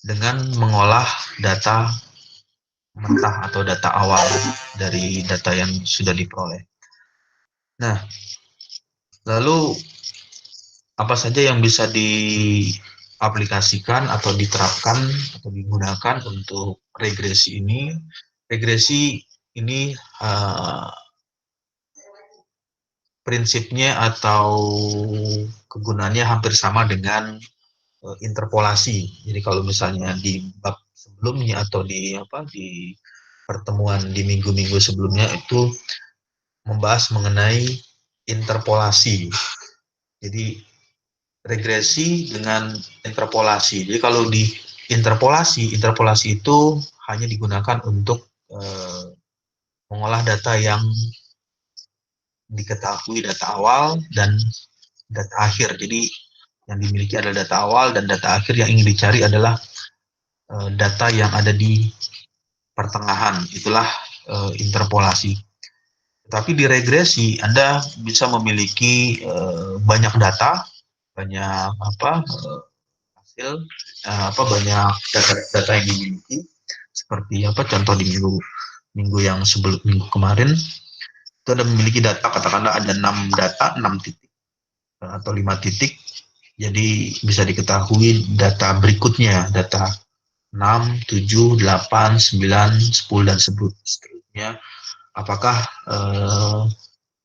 dengan mengolah data mentah atau data awal dari data yang sudah diperoleh. Nah, lalu apa saja yang bisa diaplikasikan atau diterapkan atau digunakan untuk regresi ini? Regresi ini prinsipnya atau kegunaannya hampir sama dengan interpolasi. Jadi kalau misalnya di bab sebelumnya atau di pertemuan di minggu-minggu sebelumnya itu membahas mengenai interpolasi. Jadi regresi dengan interpolasi. Jadi kalau di interpolasi itu hanya digunakan untuk mengolah data yang diketahui data awal dan data akhir. Jadi yang dimiliki adalah data awal dan data akhir yang ingin dicari adalah data yang ada di pertengahan. Itulah interpolasi. Tapi di regresi Anda bisa memiliki banyak data, banyak hasil, banyak data yang dimiliki. Seperti contoh di minggu yang sebelum minggu kemarin itu ada memiliki data, katakanlah ada 6 titik atau 5 titik. Jadi bisa diketahui data berikutnya, data 6, 7, 8, 9, 10 dan seterusnya. Apakah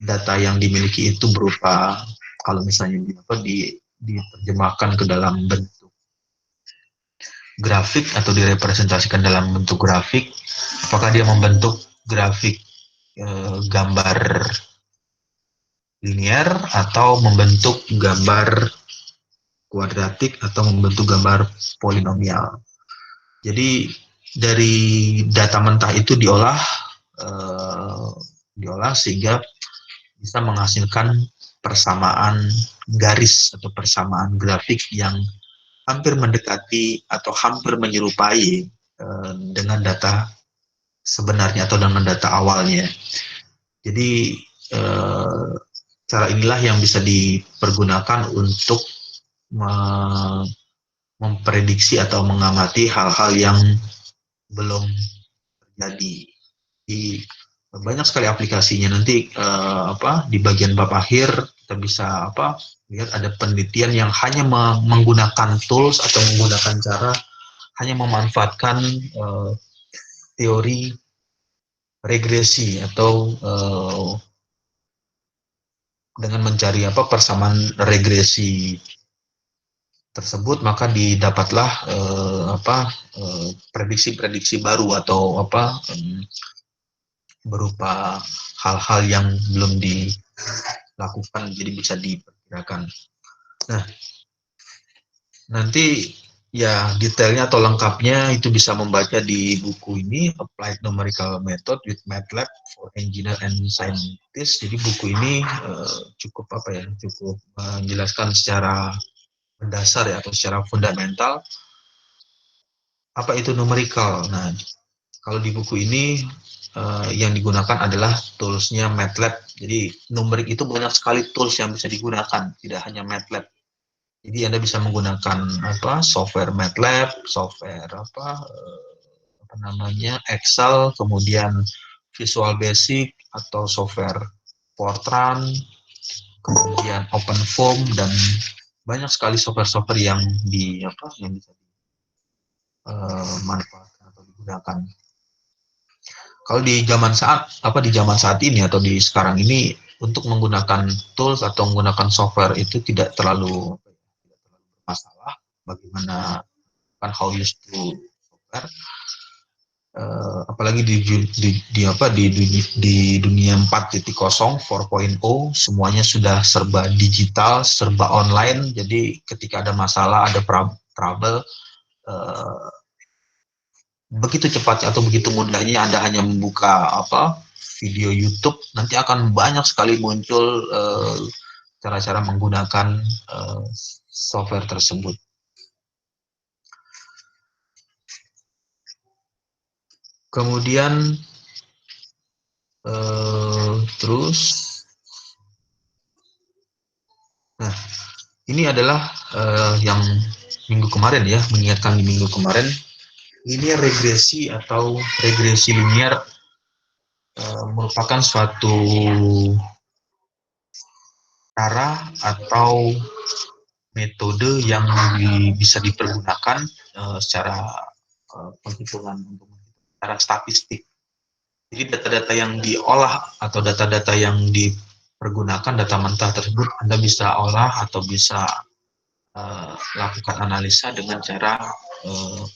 data yang dimiliki itu berupa, kalau misalnya diterjemahkan ke dalam bentuk grafik atau direpresentasikan dalam bentuk grafik, apakah dia membentuk grafik gambar linier atau membentuk gambar kuadratik atau membentuk gambar polinomial. Jadi dari data mentah itu diolah sehingga bisa menghasilkan persamaan garis atau persamaan grafik yang hampir mendekati atau hampir menyerupai dengan data sebenarnya atau dengan data awalnya. Jadi cara inilah yang bisa dipergunakan untuk memprediksi atau mengamati hal-hal yang belum terjadi. Di banyak sekali aplikasinya. Nanti di bagian bab akhir kita bisa lihat ada penelitian yang hanya menggunakan tools atau menggunakan cara hanya memanfaatkan teori regresi atau dengan mencari persamaan regresi tersebut, maka didapatlah prediksi-prediksi baru atau berupa hal-hal yang belum dilakukan, jadi bisa diperkirakan. Nah, nanti ya detailnya atau lengkapnya itu bisa membaca di buku ini, Applied Numerical Method with MATLAB for Engineer and Scientist. Jadi buku ini cukup menjelaskan secara mendasar ya atau secara fundamental apa itu numerical. Nah, kalau di buku ini yang digunakan adalah toolsnya MATLAB. Jadi numerik itu banyak sekali tools yang bisa digunakan, tidak hanya MATLAB. Jadi Anda bisa menggunakan software MATLAB, software Excel, kemudian Visual Basic atau software Fortran, kemudian OpenFOAM dan banyak sekali software-software yang bisa dimanfaatkan atau digunakan. Kalau di zaman saat ini atau di sekarang ini untuk menggunakan tools atau menggunakan software itu tidak terlalu masalah. Bagaimana kan how used to software, apalagi di dunia 4.0 4.0 semuanya sudah serba digital, serba online. Jadi ketika ada masalah, ada trouble, begitu cepatnya atau begitu mudahnya Anda hanya membuka video YouTube, nanti akan banyak sekali muncul cara-cara menggunakan software tersebut. Kemudian nah ini adalah yang minggu kemarin ya, mengingatkan di minggu kemarin, linear regresi atau regresi linear merupakan suatu cara atau metode yang bisa dipergunakan secara penghitungan untuk secara statistik. Jadi data-data yang diolah atau data-data yang dipergunakan, data mentah tersebut Anda bisa olah atau bisa lakukan analisa dengan cara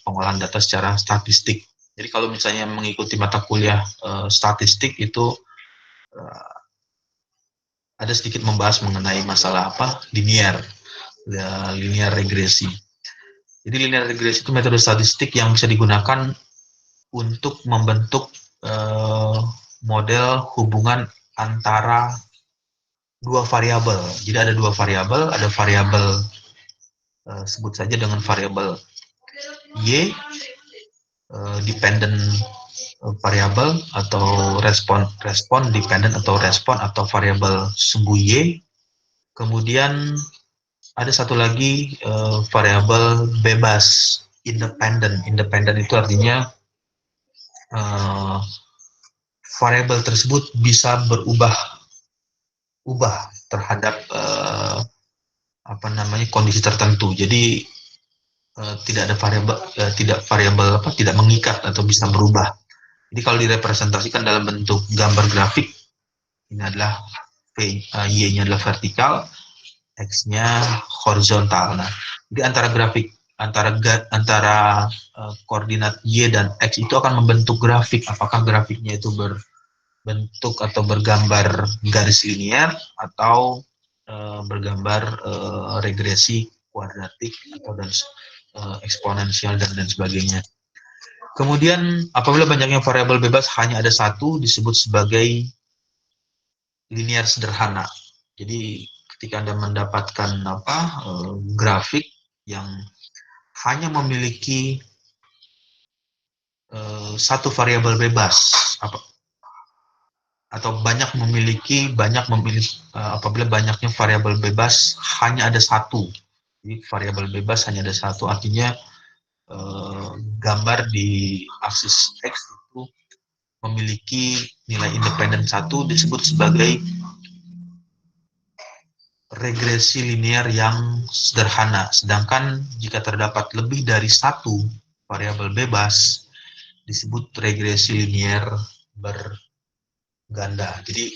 pengolahan data secara statistik. Jadi kalau misalnya mengikuti mata kuliah statistik itu ada sedikit membahas mengenai masalah apa linear, linear regresi. Jadi linear regresi itu metode statistik yang bisa digunakan untuk membentuk model hubungan antara dua variabel. Jadi ada dua variabel, ada variabel sebut saja dengan variabel y, dependent variabel atau respon dependent atau respon atau variabel sumbu y. Kemudian ada satu lagi variabel bebas independent. Independent itu artinya variabel tersebut bisa berubah terhadap kondisi tertentu. Jadi tidak ada variabel tidak mengikat atau bisa berubah. Jadi kalau direpresentasikan dalam bentuk gambar grafik, ini adalah y-nya adalah vertikal, x-nya horizontal. Nah, jadi antara koordinat y dan x itu akan membentuk grafik. Apakah grafiknya itu berbentuk atau bergambar garis linear atau bergambar regresi kuadratik atau eksponensial dan sebagainya. Kemudian apabila banyaknya variabel bebas hanya ada satu disebut sebagai linear sederhana. Jadi ketika Anda mendapatkan grafik yang hanya memiliki satu variabel bebas atau apabila banyaknya variabel bebas hanya ada satu. Jadi variabel bebas hanya ada satu, artinya gambar di aksis X itu memiliki nilai independen satu disebut sebagai regresi linear yang sederhana. Sedangkan jika terdapat lebih dari satu variabel bebas disebut regresi linear berganda. Jadi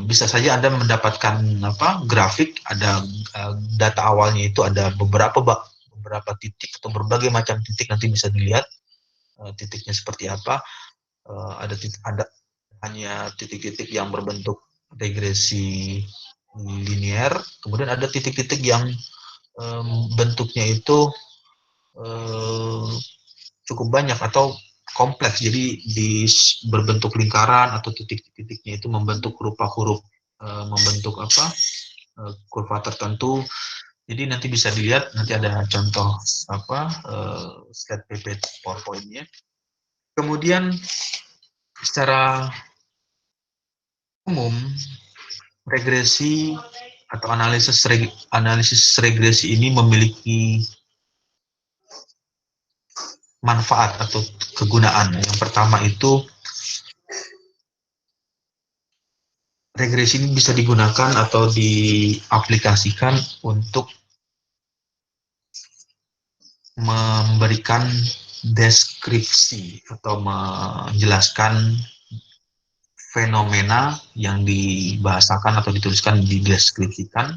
bisa saja Anda mendapatkan grafik, ada data awalnya itu ada beberapa titik atau berbagai macam titik, nanti bisa dilihat titiknya seperti apa. Ada hanya titik-titik yang berbentuk regresi linear, kemudian ada titik-titik yang bentuknya itu cukup banyak atau kompleks, jadi berbentuk lingkaran atau titik-titiknya itu membentuk huruf membentuk kurva tertentu. Jadi nanti bisa dilihat, nanti ada contoh slide PP PowerPoint-nya. Kemudian secara umum regresi atau analisis regresi ini memiliki manfaat atau kegunaan. Yang pertama itu regresi ini bisa digunakan atau diaplikasikan untuk memberikan deskripsi atau menjelaskan fenomena yang dibahasakan atau dituliskan, dideskripsikan,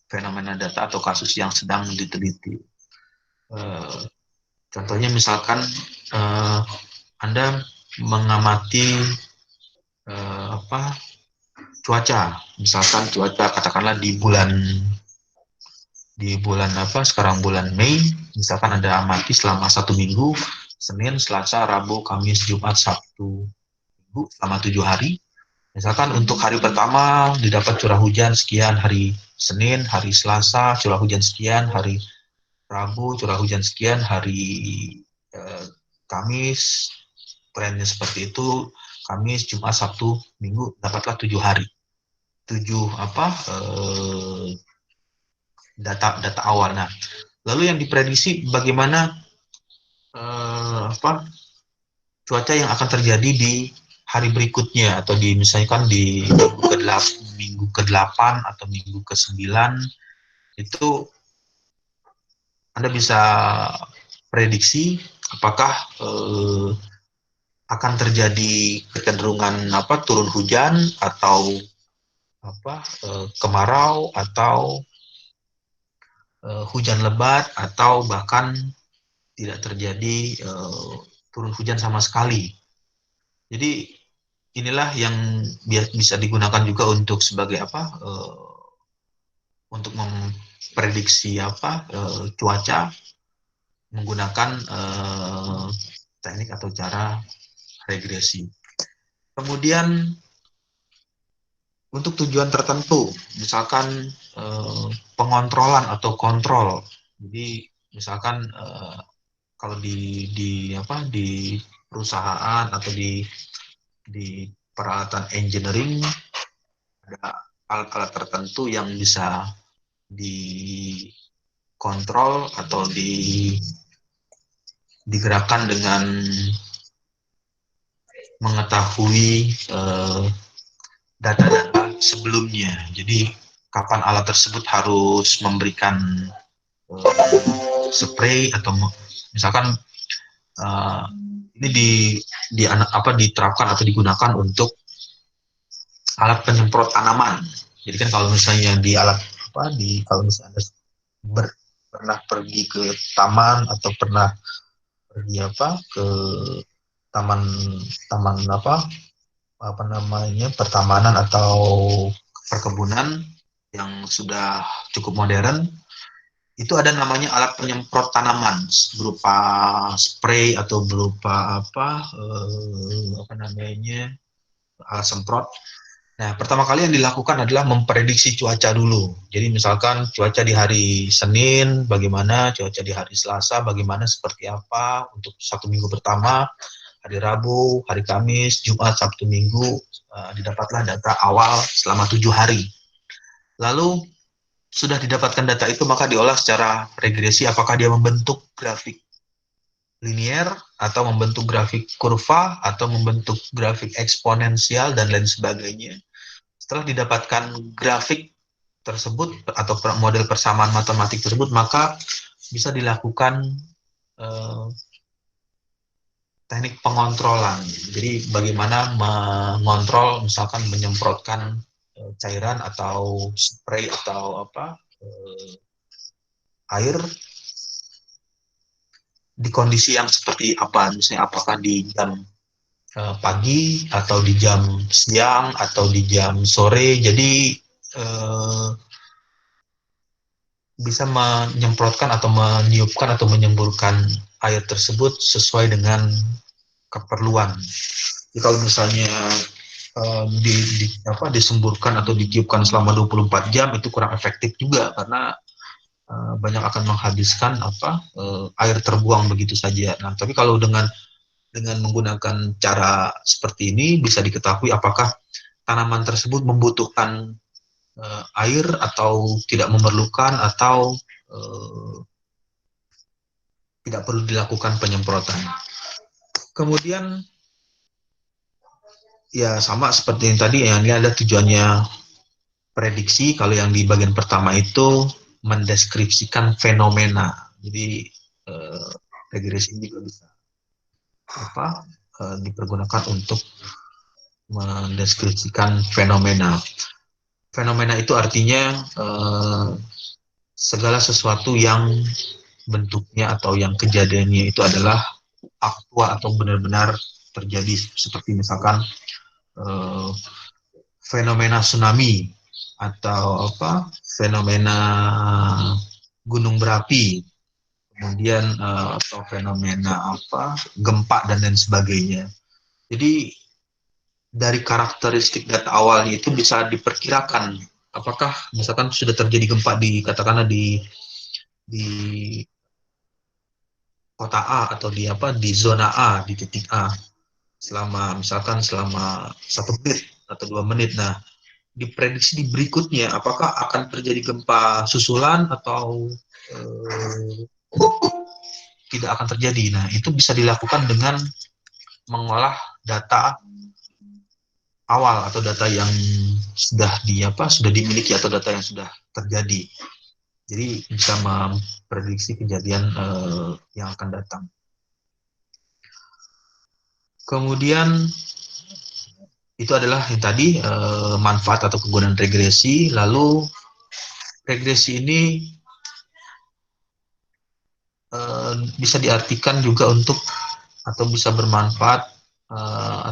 fenomena data atau kasus yang sedang diteliti. Contohnya misalkan Anda mengamati cuaca, misalkan cuaca katakanlah di bulan sekarang bulan Mei, misalkan Anda amati selama 1 minggu, Senin, Selasa, Rabu, Kamis, Jumat, Sabtu, Minggu, selama 7 hari. Misalkan untuk hari pertama didapat curah hujan sekian, hari Senin, hari Selasa curah hujan sekian, hari Rabu curah hujan sekian, hari Kamis trennya seperti itu, Kamis, Jumat, Sabtu, Minggu, dapatlah 7 hari. 7 data awal. Nah, Lalu yang diprediksi bagaimana cuaca yang akan terjadi di hari berikutnya, atau di misalkan di minggu ke-8 atau minggu ke-9, itu Anda bisa prediksi apakah akan terjadi kecenderungan turun hujan, atau kemarau, atau hujan lebat, atau bahkan tidak terjadi turun hujan sama sekali. Jadi inilah yang bisa digunakan juga untuk sebagai untuk memprediksi cuaca menggunakan teknik atau cara regresi. Kemudian untuk tujuan tertentu, misalkan pengontrolan atau kontrol. Jadi misalkan kalau di perusahaan atau di peralatan engineering, ada alat-alat tertentu yang bisa dikontrol atau digerakkan dengan mengetahui data-data sebelumnya. Jadi kapan alat tersebut harus memberikan spray, atau misalkan ini diterapkan atau digunakan untuk alat penyemprot tanaman. Jadi kan kalau misalnya di alat kalau misalnya Anda pernah pergi ke taman, atau pernah pergi ke taman taman pertamanan atau perkebunan yang sudah cukup modern, itu ada namanya alat penyemprot tanaman, berupa spray atau berupa alat semprot. Nah, pertama kali yang dilakukan adalah memprediksi cuaca dulu. Jadi misalkan cuaca di hari Senin bagaimana, cuaca di hari Selasa bagaimana, seperti apa untuk 1 minggu pertama, hari Rabu, hari Kamis, Jumat, Sabtu, Minggu, didapatlah data awal selama 7 hari. Lalu sudah didapatkan data itu, maka diolah secara regresi, apakah dia membentuk grafik linier, atau membentuk grafik kurva, atau membentuk grafik eksponensial, dan lain sebagainya. Setelah didapatkan grafik tersebut atau model persamaan matematik tersebut, maka bisa dilakukan teknik pengontrolan. Jadi bagaimana mengontrol, misalkan menyemprotkan cairan atau spray atau air di kondisi yang seperti apa, misalnya apakah di jam pagi, atau di jam siang, atau di jam sore. Jadi bisa menyemprotkan atau meniupkan atau menyemburkan air tersebut sesuai dengan keperluan. Jadi kalau misalnya disemburkan atau ditiupkan selama 24 jam, itu kurang efektif juga, karena banyak akan menghabiskan air terbuang begitu saja. Nah, tapi kalau dengan menggunakan cara seperti ini, bisa diketahui apakah tanaman tersebut membutuhkan air atau tidak memerlukan, atau tidak perlu dilakukan penyemprotan. Kemudian ya sama seperti yang tadi, yang ini ada tujuannya prediksi. Kalau yang di bagian pertama itu mendeskripsikan fenomena. Jadi regresi ini juga bisa dipergunakan untuk mendeskripsikan fenomena. Fenomena itu artinya segala sesuatu yang bentuknya atau yang kejadiannya itu adalah aktual atau benar-benar terjadi, seperti misalkan fenomena tsunami, atau fenomena gunung berapi, kemudian atau fenomena gempa, dan lain sebagainya. Jadi dari karakteristik data awalnya itu bisa diperkirakan apakah misalkan sudah terjadi gempa katakanlah di kota A, atau di zona A, di titik A, selama 1 menit atau 2 menit. Nah, diprediksi di berikutnya, apakah akan terjadi gempa susulan atau tidak akan terjadi. Nah, itu bisa dilakukan dengan mengolah data awal atau data yang sudah dimiliki atau data yang sudah terjadi. Jadi bisa memprediksi kejadian yang akan datang. Kemudian itu adalah yang tadi manfaat atau kegunaan regresi. Lalu regresi ini bisa diartikan juga untuk atau bisa bermanfaat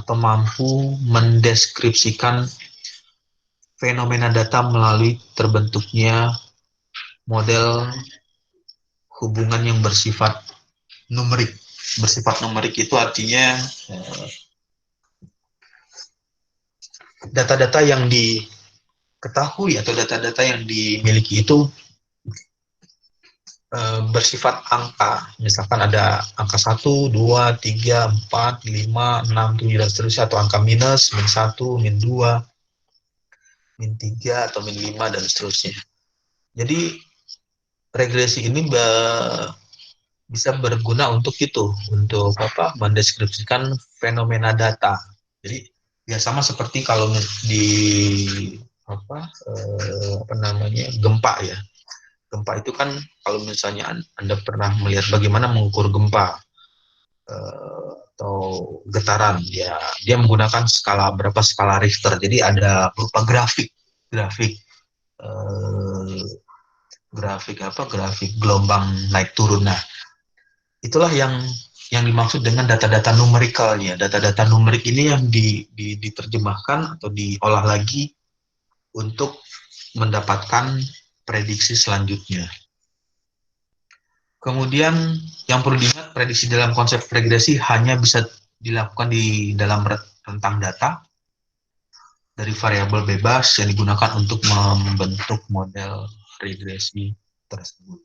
atau mampu mendeskripsikan fenomena data melalui terbentuknya model hubungan yang bersifat numerik. Bersifat numerik itu artinya data-data yang diketahui atau data-data yang dimiliki itu bersifat angka. Misalkan ada angka 1, 2, 3, 4, 5, 6, 7, dan seterusnya, atau angka minus, min 1, min 2, min 3, atau min 5, dan seterusnya. Jadi regresi ini bisa berguna untuk itu, untuk mendeskripsikan fenomena data. Jadi ya sama seperti kalau di gempa ya. Gempa itu kan kalau misalnya Anda pernah melihat bagaimana mengukur gempa atau getaran, ya dia menggunakan berapa skala Richter. Jadi ada berupa grafik grafik gelombang naik turun. Nah, itulah yang dimaksud dengan data-data numerikalnya. Data-data numerik ini yang diterjemahkan atau diolah lagi untuk mendapatkan prediksi selanjutnya. Kemudian yang perlu diingat, prediksi dalam konsep regresi hanya bisa dilakukan di dalam rentang data dari variabel bebas yang digunakan untuk membentuk model regresi tersebut.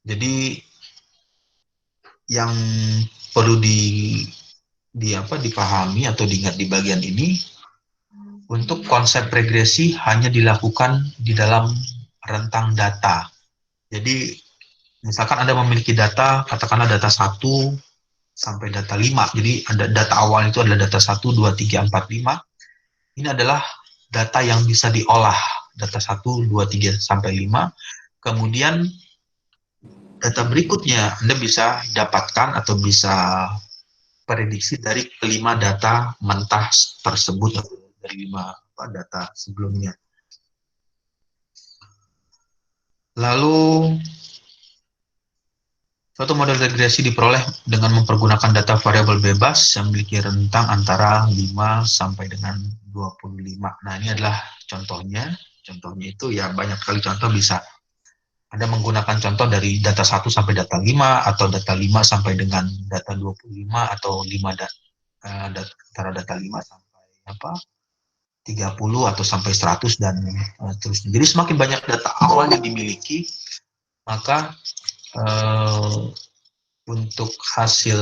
Jadi yang perlu dipahami atau diingat di bagian ini, untuk konsep regresi hanya dilakukan di dalam rentang data. Jadi misalkan Anda memiliki data, katakanlah data 1 sampai data 5. Jadi ada data awal itu adalah data 1, 2, 3, 4, 5. Ini adalah data yang bisa diolah. Data 1, 2, 3, sampai 5. Kemudian data berikutnya Anda bisa dapatkan atau bisa prediksi dari kelima data mentah tersebut, atau dari 5 data sebelumnya. Lalu suatu model regresi diperoleh dengan mempergunakan data variabel bebas yang memiliki rentang antara 5 sampai dengan 25. Nah, ini adalah contohnya. Contohnya itu ya banyak sekali contoh, bisa Anda menggunakan contoh dari data 1 sampai data 5, atau data 5 sampai dengan data 25, atau 5 antara data 5 sampai 30 atau sampai 100 dan terusnya. Jadi semakin banyak data awal yang dimiliki, maka untuk hasil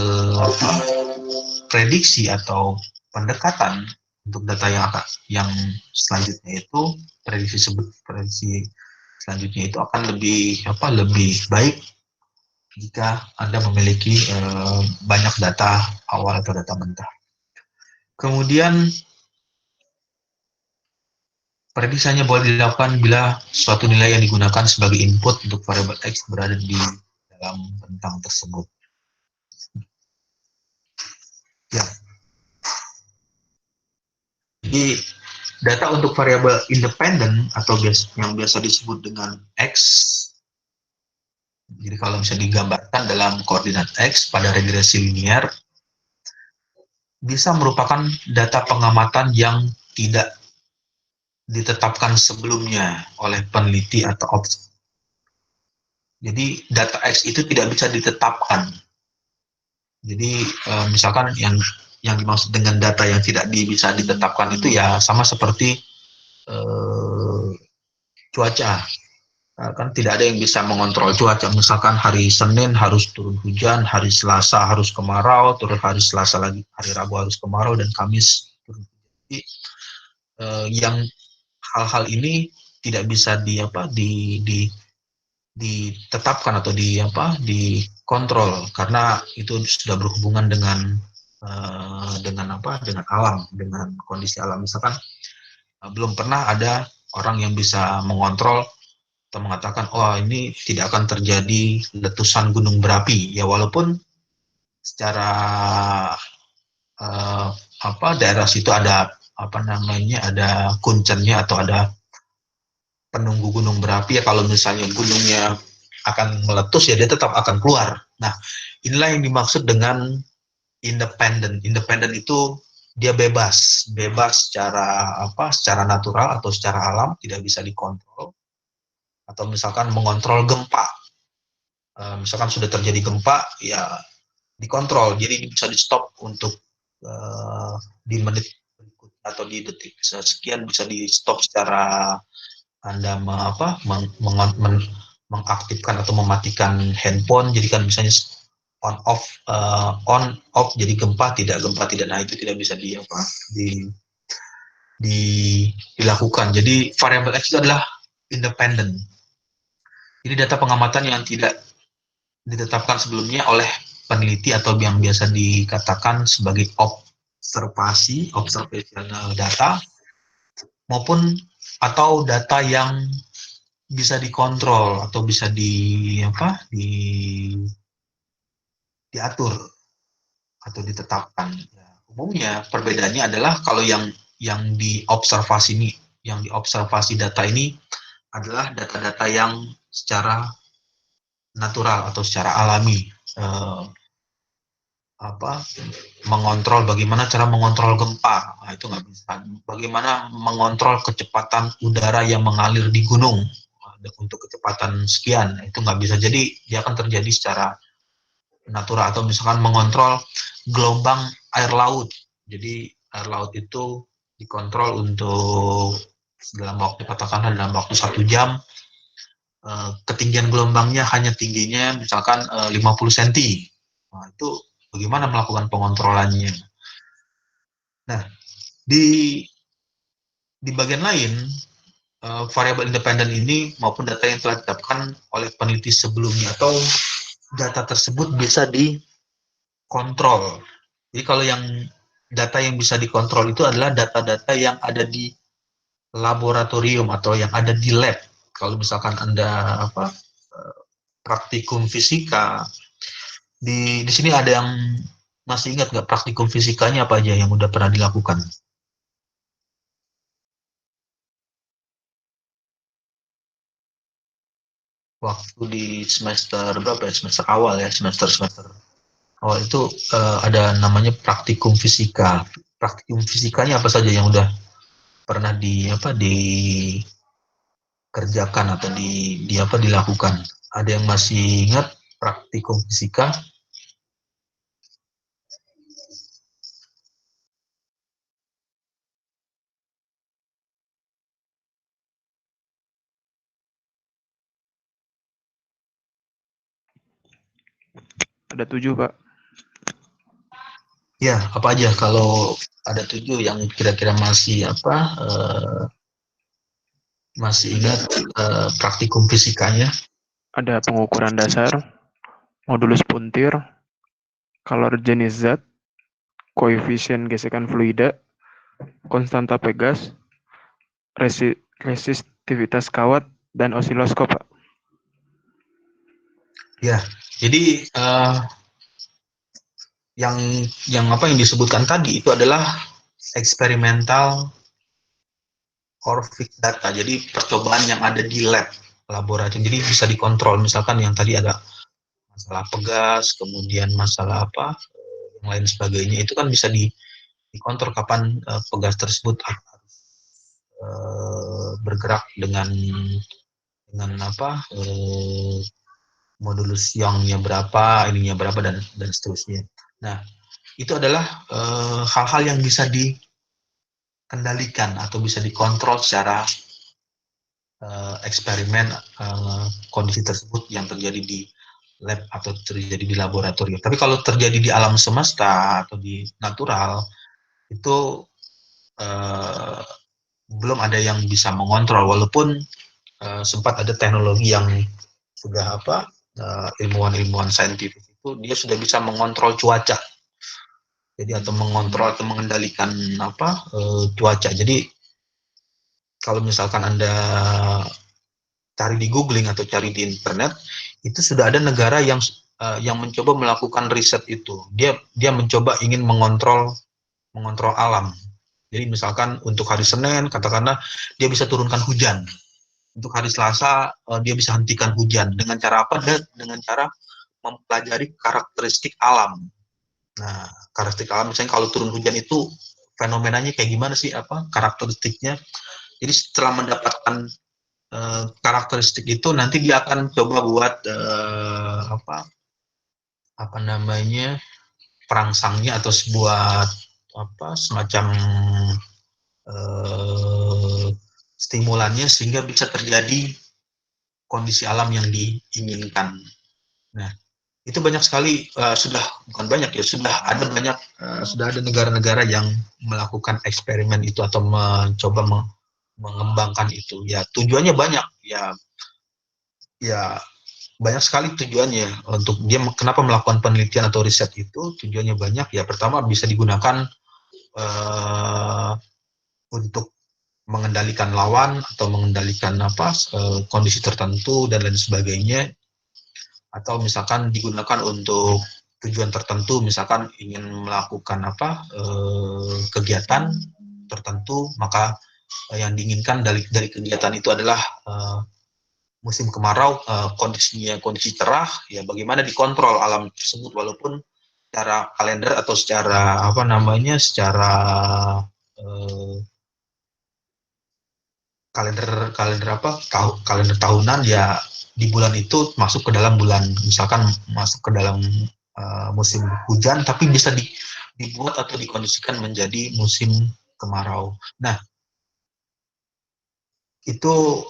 prediksi atau pendekatan untuk data yang selanjutnya itu, prediksi selanjutnya itu akan lebih baik jika Anda memiliki banyak data awal atau data mentah. Kemudian prediksi hanya boleh dilakukan bila suatu nilai yang digunakan sebagai input untuk variabel X berada di dalam rentang tersebut. Ya. Jadi data untuk variabel independen atau yang biasa disebut dengan X. Jadi kalau bisa digambarkan dalam koordinat X pada regresi linear, bisa merupakan data pengamatan yang tidak ditetapkan sebelumnya oleh peneliti atau objek. Jadi data X itu tidak bisa ditetapkan. Jadi misalkan yang dimaksud dengan data yang tidak bisa ditetapkan itu ya sama seperti cuaca. Kan tidak ada yang bisa mengontrol cuaca. Misalkan hari Senin harus turun hujan, hari Selasa harus kemarau, terus hari Selasa lagi, hari Rabu harus kemarau, dan Kamis turun hujan. Jadi, yang hal-hal ini tidak bisa ditetapkan atau dikontrol, karena itu sudah berhubungan dengan alam, dengan kondisi alam. Misalkan belum pernah ada orang yang bisa mengontrol atau mengatakan, oh ini tidak akan terjadi letusan gunung berapi. Ya walaupun secara eh, daerah situ ada ada kuncennya atau ada penunggu gunung berapi, ya kalau misalnya gunungnya akan meletus ya dia tetap akan keluar. Nah, inilah yang dimaksud dengan independen. Independen itu dia bebas, bebas secara natural atau secara alam, tidak bisa dikontrol. Atau misalkan mengontrol gempa. Misalkan sudah terjadi gempa, ya dikontrol, jadi bisa di stop untuk di menit berikutnya atau di detik sekian bisa di stop secara Anda mengaktifkan atau mematikan handphone, jadi kan misalnya on off, jadi gempa tidak, nah itu tidak bisa di, di dilakukan. Jadi variabel X itu adalah independen. Jadi data pengamatan yang tidak ditetapkan sebelumnya oleh peneliti atau yang biasa dikatakan sebagai observational data, maupun atau data yang bisa dikontrol atau bisa diatur atau ditetapkan. Ya, umumnya perbedaannya adalah kalau yang diobservasi ini, yang diobservasi data ini adalah data-data yang secara natural atau secara alami, eh, mengontrol bagaimana cara mengontrol gempa. Nah, itu nggak bisa. Bagaimana mengontrol kecepatan udara yang mengalir di gunung untuk kecepatan sekian, itu nggak bisa. Jadi dia akan terjadi secara natural. Atau misalkan mengontrol gelombang air laut. Jadi air laut itu dikontrol untuk dalam waktu, katakanlah dalam waktu 1 jam, ketinggian gelombangnya hanya tingginya misalkan 50 cm. Nah, itu bagaimana melakukan pengontrolannya. Nah, di bagian lain, variabel independen ini maupun data yang telah ditetapkan oleh peneliti sebelumnya atau data tersebut bisa dikontrol. Jadi kalau yang data yang bisa dikontrol itu adalah data-data yang ada di laboratorium atau yang ada di lab. Kalau misalkan Anda praktikum fisika, di sini ada yang masih ingat nggak praktikum fisikanya apa aja yang udah pernah dilakukan? Waktu di semester berapa ya? Semester awal ya, semester awal itu ada namanya praktikum fisika. Praktikum fisikanya apa saja yang udah pernah dikerjakan atau dilakukan? Ada yang masih ingat praktikum fisika? Ada 7, Pak. Ya, apa aja kalau ada 7 yang kira-kira masih ingat praktikum fisikanya? Ada pengukuran dasar, modulus puntir, kalor jenis zat, koefisien gesekan fluida, konstanta Pegas, resistivitas kawat, dan osiloskop, Pak. Ya, jadi yang disebutkan tadi itu adalah eksperimental Corvic data. Jadi percobaan yang ada di lab, laboratorium. Jadi bisa dikontrol. Misalkan yang tadi ada masalah pegas, kemudian masalah yang lain sebagainya, itu kan bisa dikontrol kapan pegas tersebut bergerak dengan modulus Young-nya berapa, ininya berapa, dan seterusnya. Nah, itu adalah hal-hal yang bisa dikendalikan atau bisa dikontrol secara eksperimen kondisi tersebut yang terjadi di lab atau terjadi di laboratorium. Tapi kalau terjadi di alam semesta atau di natural, itu belum ada yang bisa mengontrol, walaupun sempat ada teknologi yang sudah ilmuwan-ilmuwan saintifik itu dia sudah bisa mengontrol cuaca, jadi atau mengontrol atau mengendalikan cuaca. Jadi kalau misalkan Anda cari di googling atau cari di internet, itu sudah ada negara yang mencoba melakukan riset itu. Dia mencoba ingin mengontrol alam. Jadi misalkan untuk hari Senin, katakanlah dia bisa turunkan hujan. Untuk hari Selasa, dia bisa hentikan hujan. Dengan cara apa? Dengan cara mempelajari karakteristik alam. Nah, karakteristik alam, misalnya kalau turun hujan itu fenomenanya kayak gimana sih, karakteristiknya. Jadi setelah mendapatkan karakteristik itu, nanti dia akan coba buat apa namanya, perangsangnya atau sebuah semacam stimulannya sehingga bisa terjadi kondisi alam yang diinginkan. Nah, itu banyak sekali, bukan banyak ya, sudah ada negara-negara yang melakukan eksperimen itu atau mencoba mengembangkan itu. Ya, tujuannya banyak. Ya banyak sekali tujuannya untuk dia kenapa melakukan penelitian atau riset itu. Tujuannya banyak. Ya, pertama bisa digunakan untuk mengendalikan lawan atau mengendalikan kondisi tertentu dan lain sebagainya, atau misalkan digunakan untuk tujuan tertentu, misalkan ingin melakukan kegiatan tertentu, maka yang diinginkan dari kegiatan itu adalah musim kemarau, kondisi cerah, ya bagaimana dikontrol alam tersebut, walaupun secara kalender atau secara secara kalender tahunan, ya di bulan itu masuk ke dalam bulan, misalkan masuk ke dalam musim hujan, tapi bisa dibuat atau dikondisikan menjadi musim kemarau. Nah, itu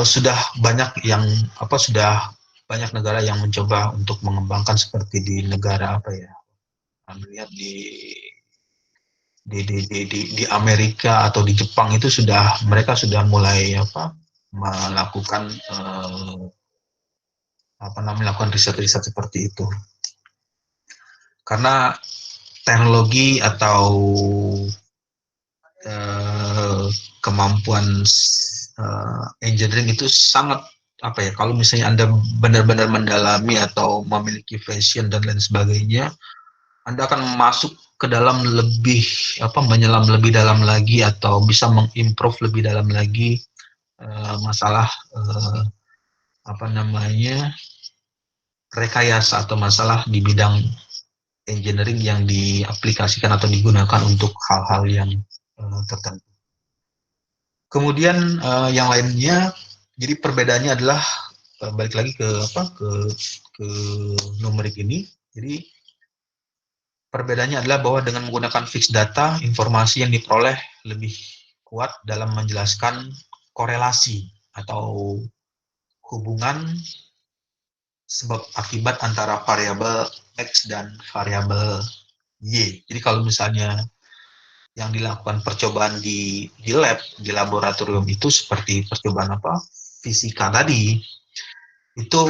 sudah banyak negara yang mencoba untuk mengembangkan, seperti di negara lihat di Amerika atau di Jepang, itu mereka sudah mulai melakukan melakukan riset-riset seperti itu, karena teknologi atau kemampuan engineering itu sangat kalau misalnya Anda benar-benar mendalami atau memiliki passion dan lain sebagainya, Anda akan masuk ke dalam menyelam lebih dalam lagi, atau bisa mengimprove lebih dalam lagi masalah rekayasa atau masalah di bidang engineering yang diaplikasikan atau digunakan untuk hal-hal yang tertentu. Kemudian yang lainnya, jadi perbedaannya adalah balik lagi ke numerik ini. Jadi perbedaannya adalah bahwa dengan menggunakan fixed data, informasi yang diperoleh lebih kuat dalam menjelaskan korelasi atau hubungan sebab akibat antara variabel X dan variabel Y. Jadi kalau misalnya yang dilakukan percobaan di lab, di laboratorium itu seperti percobaan fisika tadi, itu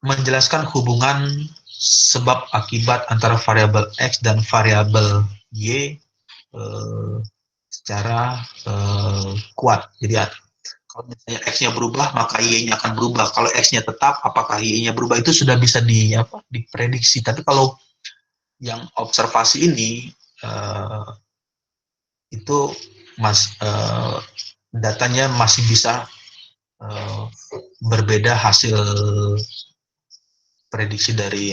menjelaskan hubungan sebab akibat antara variabel X dan variabel Y secara kuat. Jadi kalau misalnya X-nya berubah, maka Y-nya akan berubah. Kalau X-nya tetap, apakah Y-nya berubah, itu sudah bisa diprediksi. Tapi kalau yang observasi ini, itu datanya masih bisa berbeda hasil prediksi dari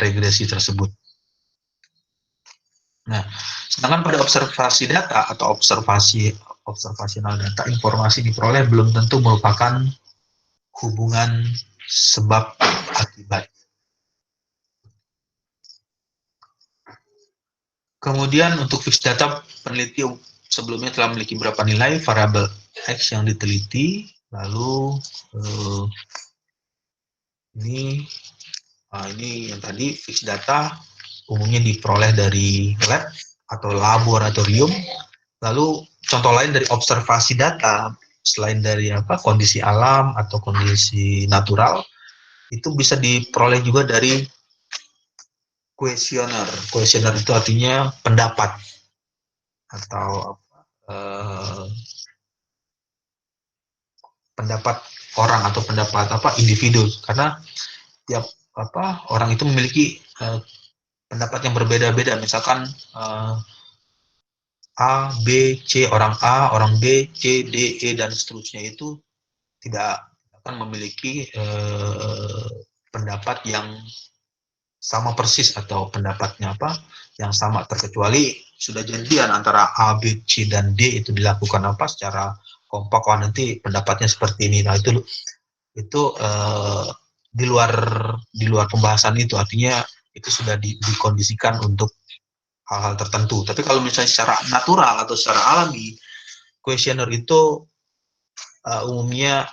regresi tersebut. Nah, sedangkan pada observasi data atau observasional data, informasi diperoleh belum tentu merupakan hubungan sebab akibat. Kemudian untuk fixed data, peneliti sebelumnya telah memiliki beberapa nilai variabel X yang diteliti, lalu ini yang tadi fixed data umumnya diperoleh dari lab atau laboratorium. Lalu contoh lain dari observasi data, selain dari kondisi alam atau kondisi natural, itu bisa diperoleh juga dari kuesioner. Kuesioner itu artinya pendapat atau pendapat orang atau pendapat individu, karena tiap orang itu memiliki pendapat yang berbeda-beda. Misalkan A, B, C, orang B, C, D, E dan seterusnya itu tidak akan memiliki pendapat yang sama persis atau pendapatnya yang sama, terkecuali sudah janjian antara A, B, C dan D itu dilakukan secara kompak. Oh, nanti pendapatnya seperti ini. Nah, itu di luar pembahasan itu, artinya itu sudah dikondisikan untuk hal-hal tertentu. Tapi kalau misalnya secara natural atau secara alami, kuesioner itu umumnya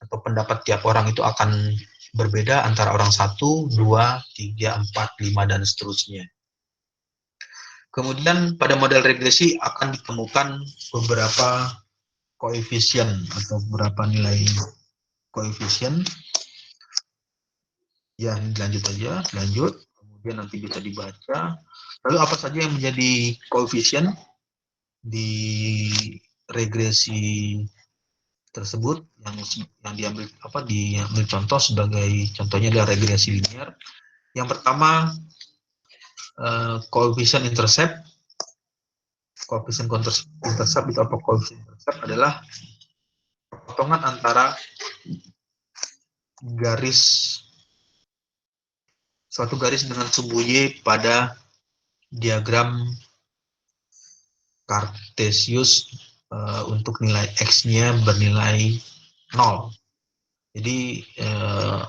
atau pendapat tiap orang itu akan berbeda antara orang 1, 2, 3, 4, 5 dan seterusnya. Kemudian pada model regresi akan ditemukan beberapa koefisien atau beberapa nilai koefisien. Ya, ini lanjut aja, lanjut. Kemudian nanti bisa dibaca. Lalu apa saja yang menjadi koefisien di regresi tersebut yang diambil contoh, sebagai contohnya adalah regresi linear. Yang pertama, koefisien intercept. Koefisien intercept itu apa? Koefisien intercept adalah potongan antara suatu garis dengan sumbu Y pada diagram Cartesius untuk nilai X-nya bernilai 0. Jadi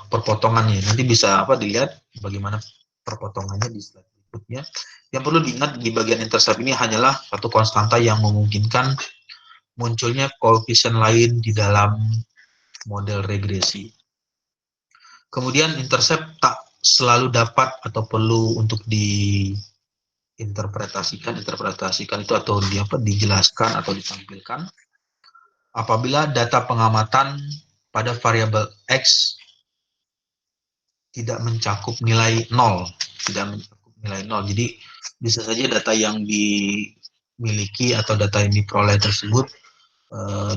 perpotongannya nanti bisa dilihat bagaimana perpotongannya di slide berikutnya. Yang perlu diingat di bagian intercept ini hanyalah satu konstanta yang memungkinkan munculnya koefisien lain di dalam model regresi. Kemudian intercept tak selalu dapat atau perlu untuk diinterpretasikan itu atau dijelaskan atau ditampilkan apabila data pengamatan pada variabel X tidak mencakup nilai 0, Jadi bisa saja data yang dimiliki atau data yang diperoleh tersebut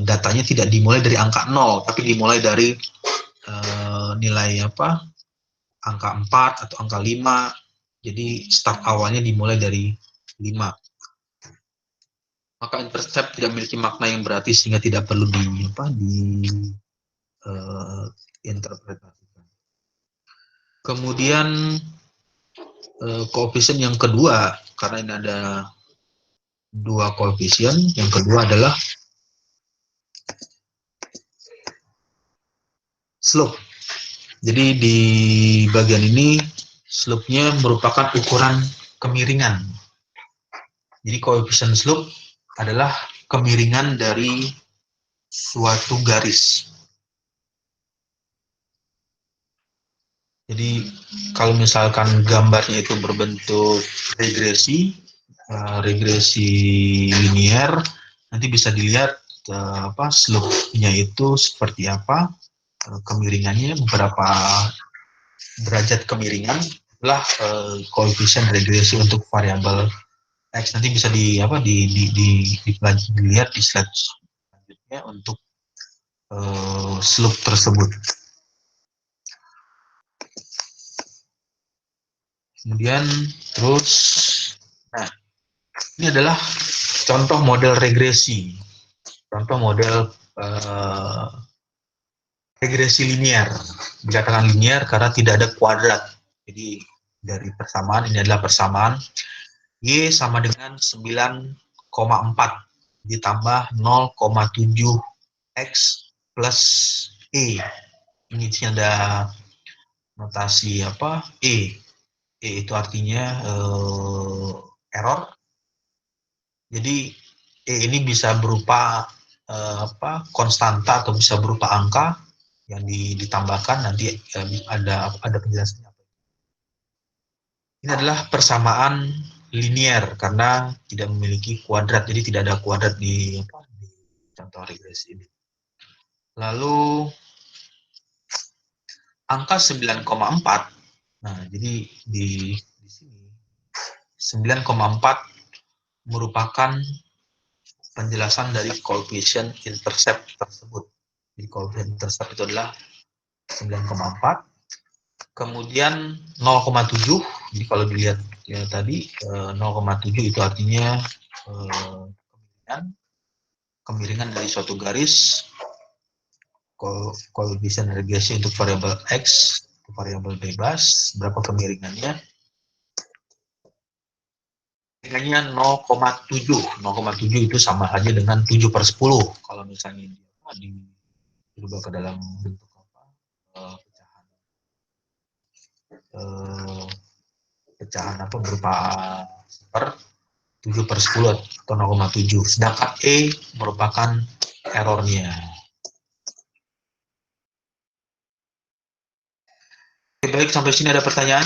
datanya tidak dimulai dari angka 0, tapi dimulai dari nilai angka 4 atau angka 5. Jadi start awalnya dimulai dari 5. Maka intercept tidak memiliki makna yang berarti sehingga tidak perlu diinterpretasikan. Kemudian koefisien yang kedua, karena ini ada dua koefisien, yang kedua adalah slope. Jadi di bagian ini slope-nya merupakan ukuran kemiringan. Jadi koefisien slope adalah kemiringan dari suatu garis. Jadi kalau misalkan gambarnya itu berbentuk regresi linear, nanti bisa dilihat slope-nya itu seperti apa, kemiringannya berapa derajat kemiringan, adalah koefisien regresi untuk variabel X. Nanti bisa dilihat di slide selanjutnya untuk slope tersebut. Kemudian terus, nah ini adalah contoh model regresi, contoh model regresi linear. Dikatakan linear karena tidak ada kuadrat. Jadi dari persamaan, ini adalah persamaan Y sama dengan 9,4 ditambah 0,7 X plus E. Ini ada notasi E. E itu artinya error. Jadi E ini bisa berupa konstanta atau bisa berupa angka yang ditambahkan. Nanti ada penjelasannya. Ini adalah persamaan linier karena tidak memiliki kuadrat, jadi tidak ada kuadrat di contoh regresi ini. Lalu angka 9,4. Nah, jadi di sini 9,4 merupakan penjelasan dari koefisien intercept tersebut. Jadi koefisien intercept itu adalah 9,4. Kemudian 0,7. Jadi kalau dilihat ya tadi 0,7 itu artinya kemiringan dari suatu garis. Koefisien regresi untuk variabel X, variabel bebas, berapa kemiringannya? Kemiringannya 0,7. 0,7 itu sama aja dengan 7/10. Kalau misalnya dirubah ke dalam bentuk pecahan apa berupa per 7/10 atau 0,7. Sedangkan E merupakan errornya. Oke, baik, sampai sini ada pertanyaan?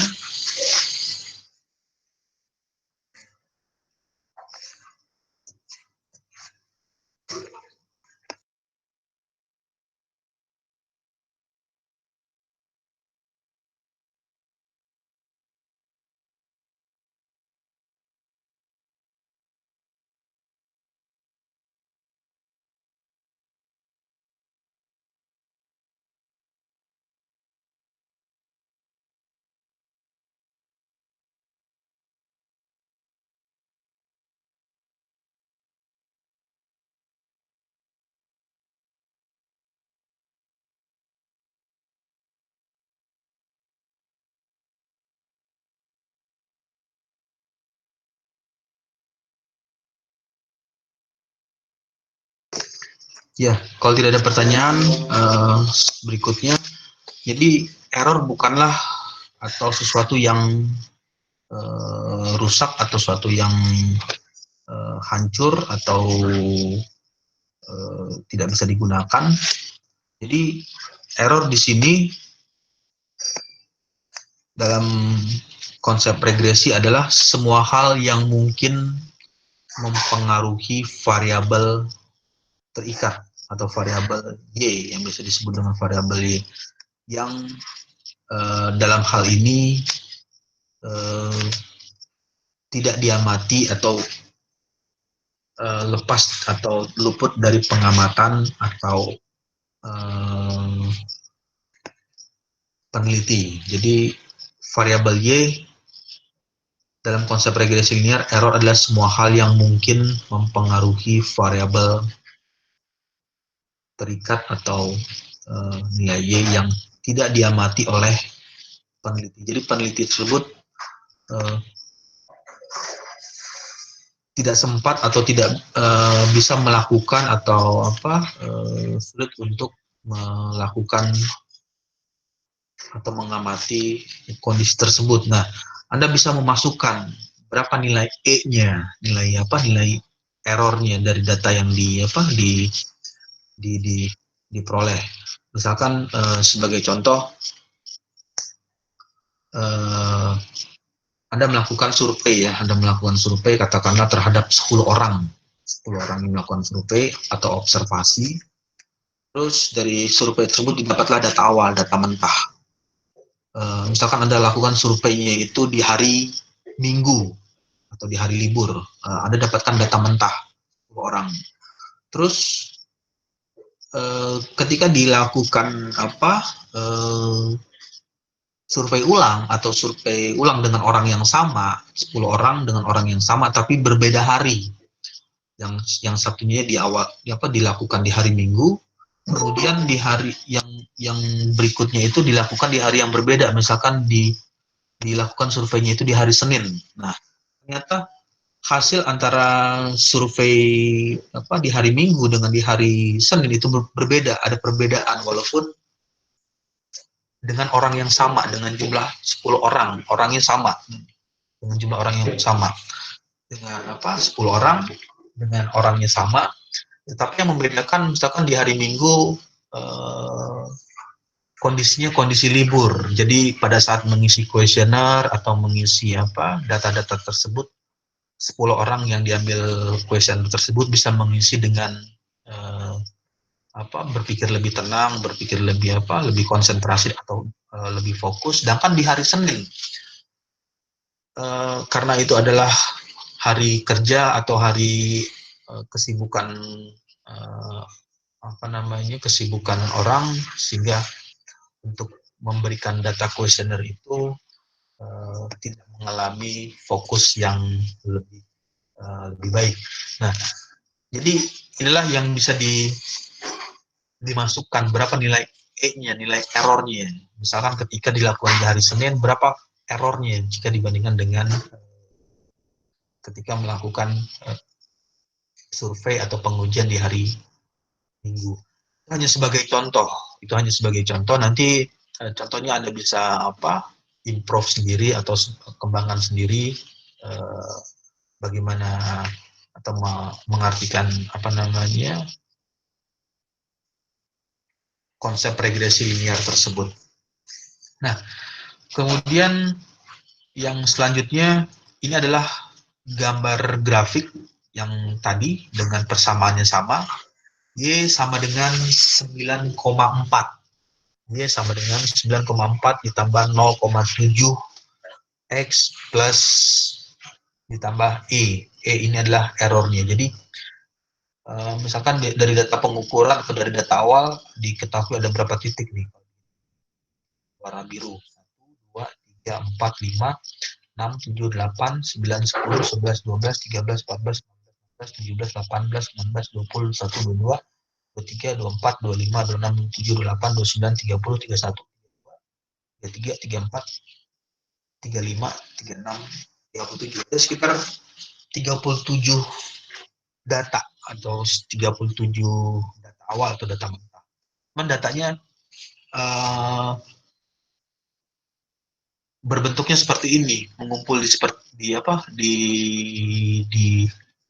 Ya, kalau tidak ada pertanyaan berikutnya, jadi error bukanlah atau sesuatu yang rusak atau sesuatu yang hancur atau tidak bisa digunakan. Jadi error di sini dalam konsep regresi adalah semua hal yang mungkin mempengaruhi variabel terikat atau variabel Y yang bisa disebut dengan variabel Y yang dalam hal ini tidak diamati atau lepas atau luput dari pengamatan atau peneliti. Jadi variabel Y dalam konsep regresi linear, error adalah semua hal yang mungkin mempengaruhi variabel terikat atau nilai Y yang tidak diamati oleh peneliti. Jadi peneliti tersebut tidak sempat atau tidak bisa melakukan atau sulit untuk melakukan atau mengamati kondisi tersebut. Nah, Anda bisa memasukkan berapa nilai E-nya, nilai errornya dari data yang diperoleh. Misalkan sebagai contoh, Anda melakukan survei ya, Anda melakukan survei katakanlah terhadap 10 orang yang melakukan survei atau observasi. Terus dari survei tersebut didapatlah data awal, data mentah. Misalkan Anda lakukan surveinya itu di hari Minggu atau di hari libur, Anda dapatkan data mentah 10 orang. Terus ketika dilakukan survei ulang dengan orang yang sama, 10 orang dengan orang yang sama tapi berbeda hari. Yang satunya dilakukan di hari Minggu, kemudian di hari yang berikutnya itu dilakukan di hari yang berbeda, misalkan dilakukan surveinya itu di hari Senin. Nah, ternyata hasil antara survei di hari Minggu dengan di hari Senin itu berbeda, ada perbedaan walaupun dengan orang yang sama, dengan jumlah 10 orang, orangnya sama, dengan jumlah orang yang sama, dengan 10 orang, dengan orangnya sama, tetapi yang membedakan misalkan di hari Minggu kondisinya kondisi libur. Jadi pada saat mengisi kuesioner atau mengisi data-data tersebut, 10 orang yang diambil kuesioner tersebut bisa mengisi dengan eh, berpikir lebih tenang, berpikir lebih konsentrasi atau lebih fokus. Sedangkan di hari Senin, karena itu adalah hari kerja atau hari kesibukan eh, kesibukan orang, sehingga untuk memberikan data kuesioner itu tidak mengalami fokus yang lebih baik. Nah, jadi inilah yang bisa dimasukkan berapa nilai E-nya, nilai errornya. Misalkan ketika dilakukan di hari Senin, berapa errornya jika dibandingkan dengan ketika melakukan survei atau pengujian di hari Minggu. Itu hanya sebagai contoh. Itu hanya sebagai contoh. Nanti contohnya Anda bisa improve sendiri atau kembangkan sendiri bagaimana atau mengartikan konsep regresi linear tersebut. Nah, kemudian yang selanjutnya ini adalah gambar grafik yang tadi dengan persamaannya sama. Y sama dengan 9,4. Y sama dengan 9,4 ditambah 0,7 X plus ditambah E. E ini adalah errornya. Jadi misalkan dari data pengukuran atau dari data awal diketahui ada berapa titik nih. Warna biru. 1, 2, 3, 4, 5, 6, 7, 8, 9, 10, 11, 12, 13, 14, 15, 17, 18, 19, 20, 21, 22, 23, 24, 25, 26, 27, 28, 29, 30, 31, 33, 34, 35, 36, 37. Ada sekitar 37 data atau 37 data awal atau data mentah. Datanya berbentuknya seperti ini, mengumpul di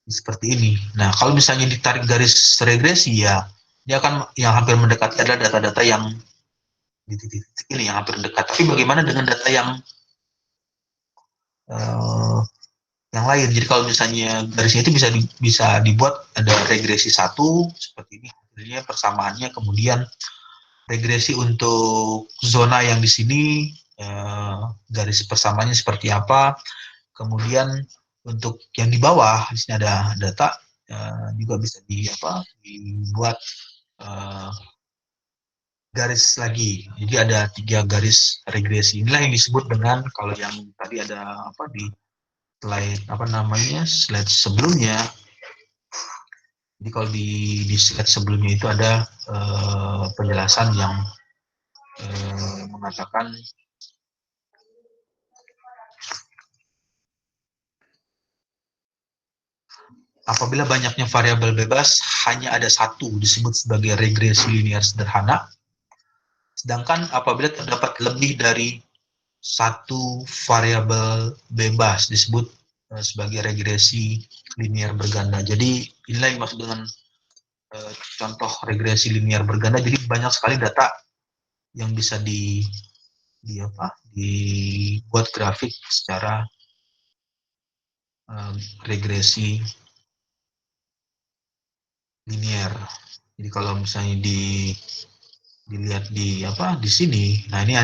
seperti ini. Nah, kalau misalnya ditarik garis regresi, ya dia akan yang hampir mendekati adalah data-data yang di titik-titik ini yang hampir dekat. Tapi bagaimana dengan data yang lain? Jadi kalau misalnya garisnya itu bisa dibuat ada regresi 1 seperti ini, hasilnya persamaannya, kemudian regresi untuk zona yang di sini garis persamaannya seperti apa, kemudian untuk yang di bawah di sini ada data juga bisa dibuat garis lagi. Jadi ada 3 garis regresi. Inilah yang disebut dengan, kalau yang tadi ada di slide sebelumnya. Jadi kalau di slide sebelumnya itu ada penjelasan yang mengatakan apabila banyaknya variabel bebas, hanya ada satu disebut sebagai regresi linear sederhana. Sedangkan apabila terdapat lebih dari satu variabel bebas disebut sebagai regresi linear berganda. Jadi inilah yang dimaksud dengan contoh regresi linear berganda. Jadi banyak sekali data yang bisa dibuat grafik secara regresi linear. Jadi kalau misalnya dilihat di sini, nah ini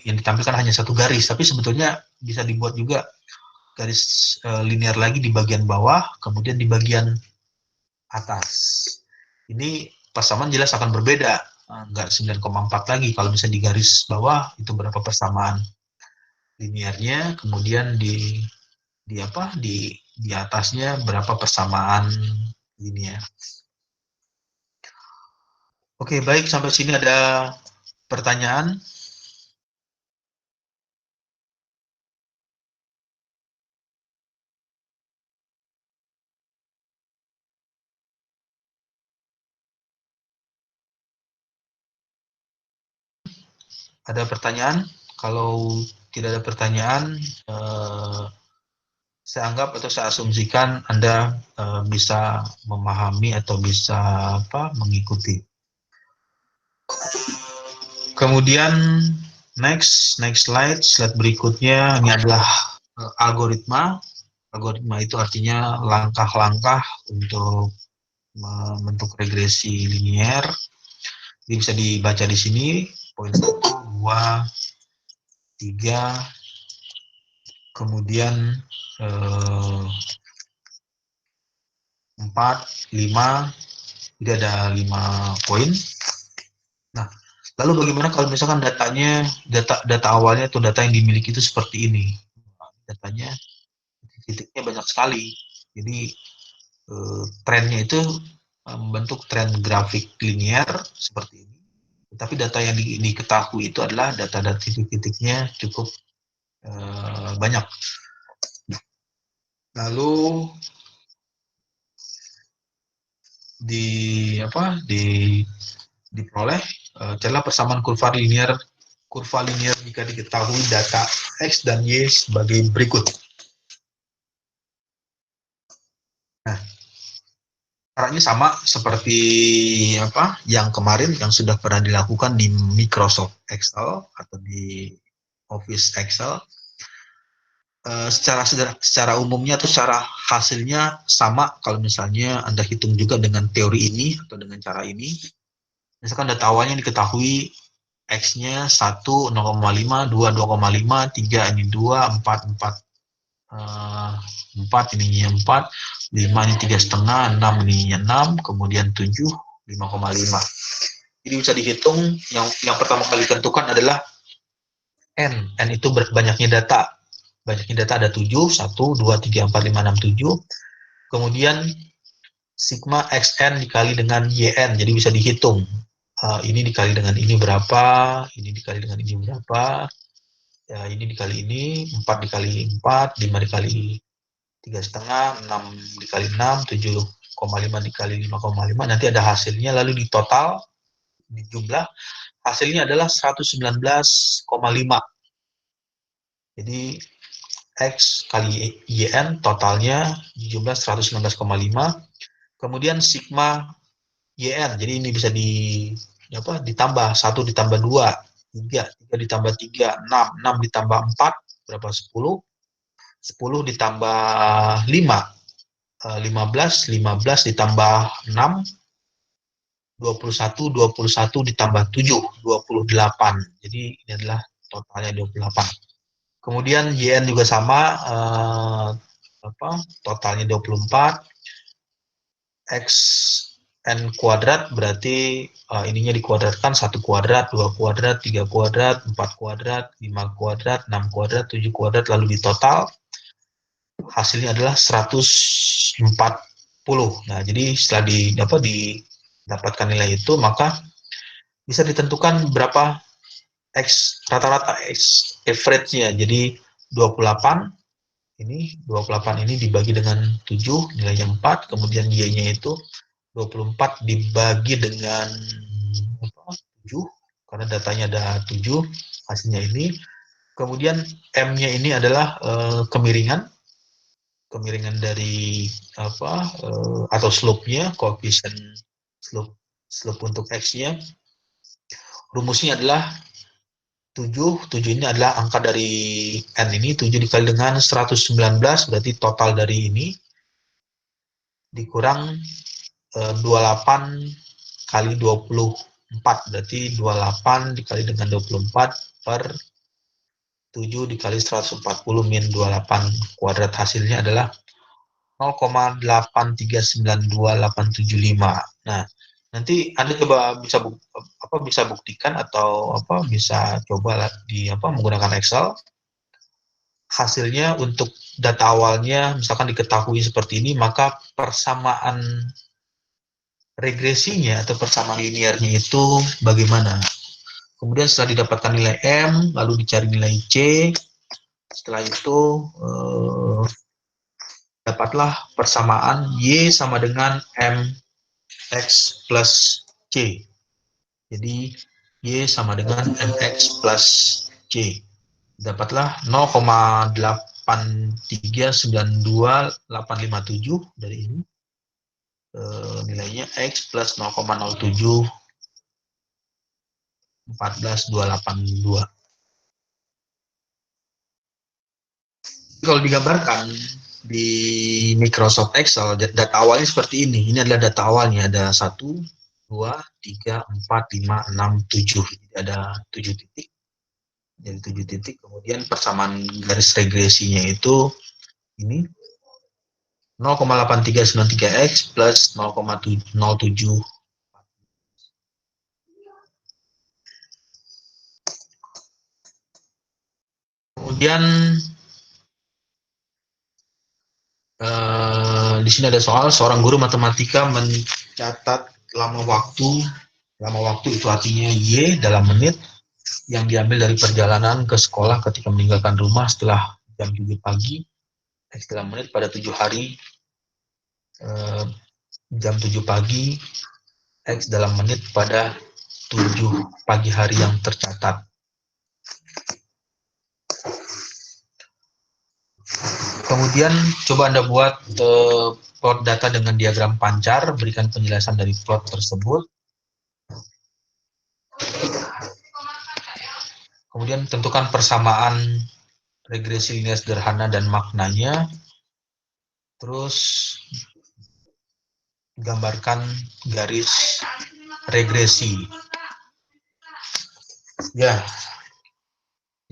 yang ditampilkan hanya satu garis, tapi sebetulnya bisa dibuat juga garis linear lagi di bagian bawah, kemudian di bagian atas. Ini persamaan jelas akan berbeda, nggak 9,4 lagi. Kalau misalnya di garis bawah itu berapa persamaan linearnya, kemudian di atasnya berapa persamaan linear. Oke, baik, sampai sini ada pertanyaan? Ada pertanyaan? Kalau tidak ada pertanyaan, saya anggap atau saya asumsikan Anda bisa memahami atau bisa mengikuti. Kemudian next slide berikutnya ini adalah algoritma. Algoritma itu artinya langkah-langkah untuk membentuk regresi linier. Ini bisa dibaca di sini, poin 1, 2, 3, kemudian 4, 5, jadi ada 5 poin. Nah, lalu bagaimana kalau misalkan data awalnya atau data yang dimiliki itu seperti ini? Datanya titiknya banyak sekali. Jadi trennya itu membentuk tren grafik linier seperti ini. Tapi data yang diketahui itu adalah data titik-titiknya cukup banyak. Lalu diperoleh adalah persamaan kurva linier jika diketahui data X dan Y sebagai berikut. Nah, caranya sama seperti yang kemarin yang sudah pernah dilakukan di Microsoft Excel atau di Office Excel. Secara umumnya atau secara hasilnya sama kalau misalnya Anda hitung juga dengan teori ini atau dengan cara ini. Misalkan data awalnya diketahui X-nya 1, 0,5, 2, 2,5, 3, ini 2, 4, 4, ininya 4, 5, ini 3,5, 6, ininya 6, kemudian 7, 5,5. Jadi bisa dihitung, yang pertama kali ditentukan adalah N. N itu banyaknya data. Banyaknya data ada 7, 1, 2, 3, 4, 5, 6, 7. Kemudian sigma XN dikali dengan YN, jadi bisa dihitung. Ini dikali dengan ini berapa, ini dikali dengan ini berapa, ya ini dikali ini, 4 dikali 4, 5 dikali 3,5, 6 dikali 6, 7,5 dikali 5,5, nanti ada hasilnya, lalu di total, di jumlah, hasilnya adalah 119,5. Jadi X kali YN totalnya jumlah 119,5. Kemudian sigma YN, jadi ini bisa ditambah 1 ditambah 2, 3 ditambah 3, 6 ditambah 4, berapa? 10. 10 ditambah 5, 15 ditambah 6, 21 ditambah 7, 28. Jadi ini adalah totalnya 28. Kemudian YN juga sama, totalnya 24. X N kuadrat berarti ininya dikuadratkan, 1 kuadrat, 2 kuadrat, 3 kuadrat, 4 kuadrat, 5 kuadrat, 6 kuadrat, 7 kuadrat, lalu ditotal hasilnya adalah 140. Nah, jadi setelah didapatkan nilai itu, maka bisa ditentukan berapa X rata-rata X average-nya. Jadi 28 ini dibagi dengan 7, nilainya 4, kemudian Y-nya itu 24 dibagi dengan 7, karena datanya ada 7, hasilnya ini. Kemudian M-nya ini adalah kemiringan dari atau slope-nya, koefisien slope untuk X-nya. Rumusnya adalah 7 ini adalah angka dari N ini, 7 dikali dengan 119, berarti total dari ini, dikurang 28 kali 24, berarti 28 dikali dengan 24 per 7 dikali 140 min 28 kuadrat, hasilnya adalah 0,8392875. Nah, nanti Anda coba bisa buktikan atau bisa coba menggunakan Excel. Hasilnya untuk data awalnya misalkan diketahui seperti ini, maka persamaan regresinya atau persamaan linearnya itu bagaimana. Kemudian setelah didapatkan nilai M, lalu dicari nilai C. Setelah itu dapatlah persamaan Y sama dengan MX plus C. Jadi Y sama dengan MX plus C. Dapatlah 0,8392857 dari ini. Nilainya X plus 0,07 14282. Kalau digambarkan di Microsoft Excel, data awalnya seperti ini. Ini adalah data awalnya, ada 1, 2, 3, 4, 5, 6, 7. Jadi ada 7 titik. Jadi 7 titik. Kemudian persamaan garis regresinya itu ini 0,8393x plus 0,07. Kemudian di sini ada soal, seorang guru matematika mencatat lama waktu itu artinya Y dalam menit yang diambil dari perjalanan ke sekolah ketika meninggalkan rumah setelah jam 7 pagi, X dalam menit pada 7 hari, jam 7 pagi, X dalam menit pada 7 pagi hari yang tercatat. Kemudian coba Anda buat plot data dengan diagram pancar, berikan penjelasan dari plot tersebut. Kemudian tentukan persamaan regresi linear sederhana dan maknanya. Terus gambarkan garis regresi. Ya,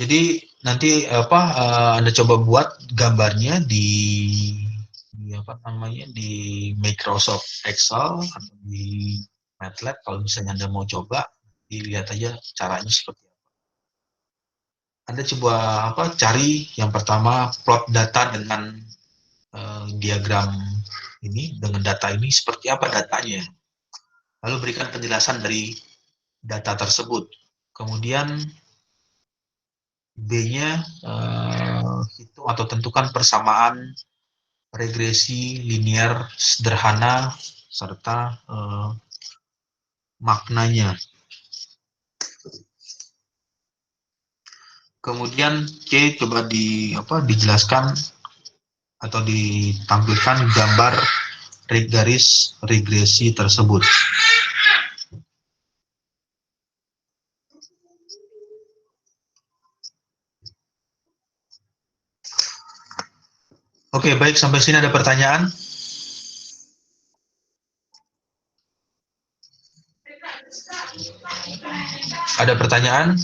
jadi nanti Anda coba buat gambarnya di Microsoft Excel atau di MATLAB. Kalau misalnya Anda mau coba, dilihat aja caranya seperti apa. Anda coba cari yang pertama plot data dengan diagram ini, dengan data ini seperti apa datanya. Lalu berikan penjelasan dari data tersebut. Kemudian B-nya hitung atau tentukan persamaan regresi linear sederhana serta maknanya. Kemudian C coba dijelaskan atau ditampilkan gambar garis regresi tersebut. Oke, baik, sampai sini ada pertanyaan? Ada pertanyaan?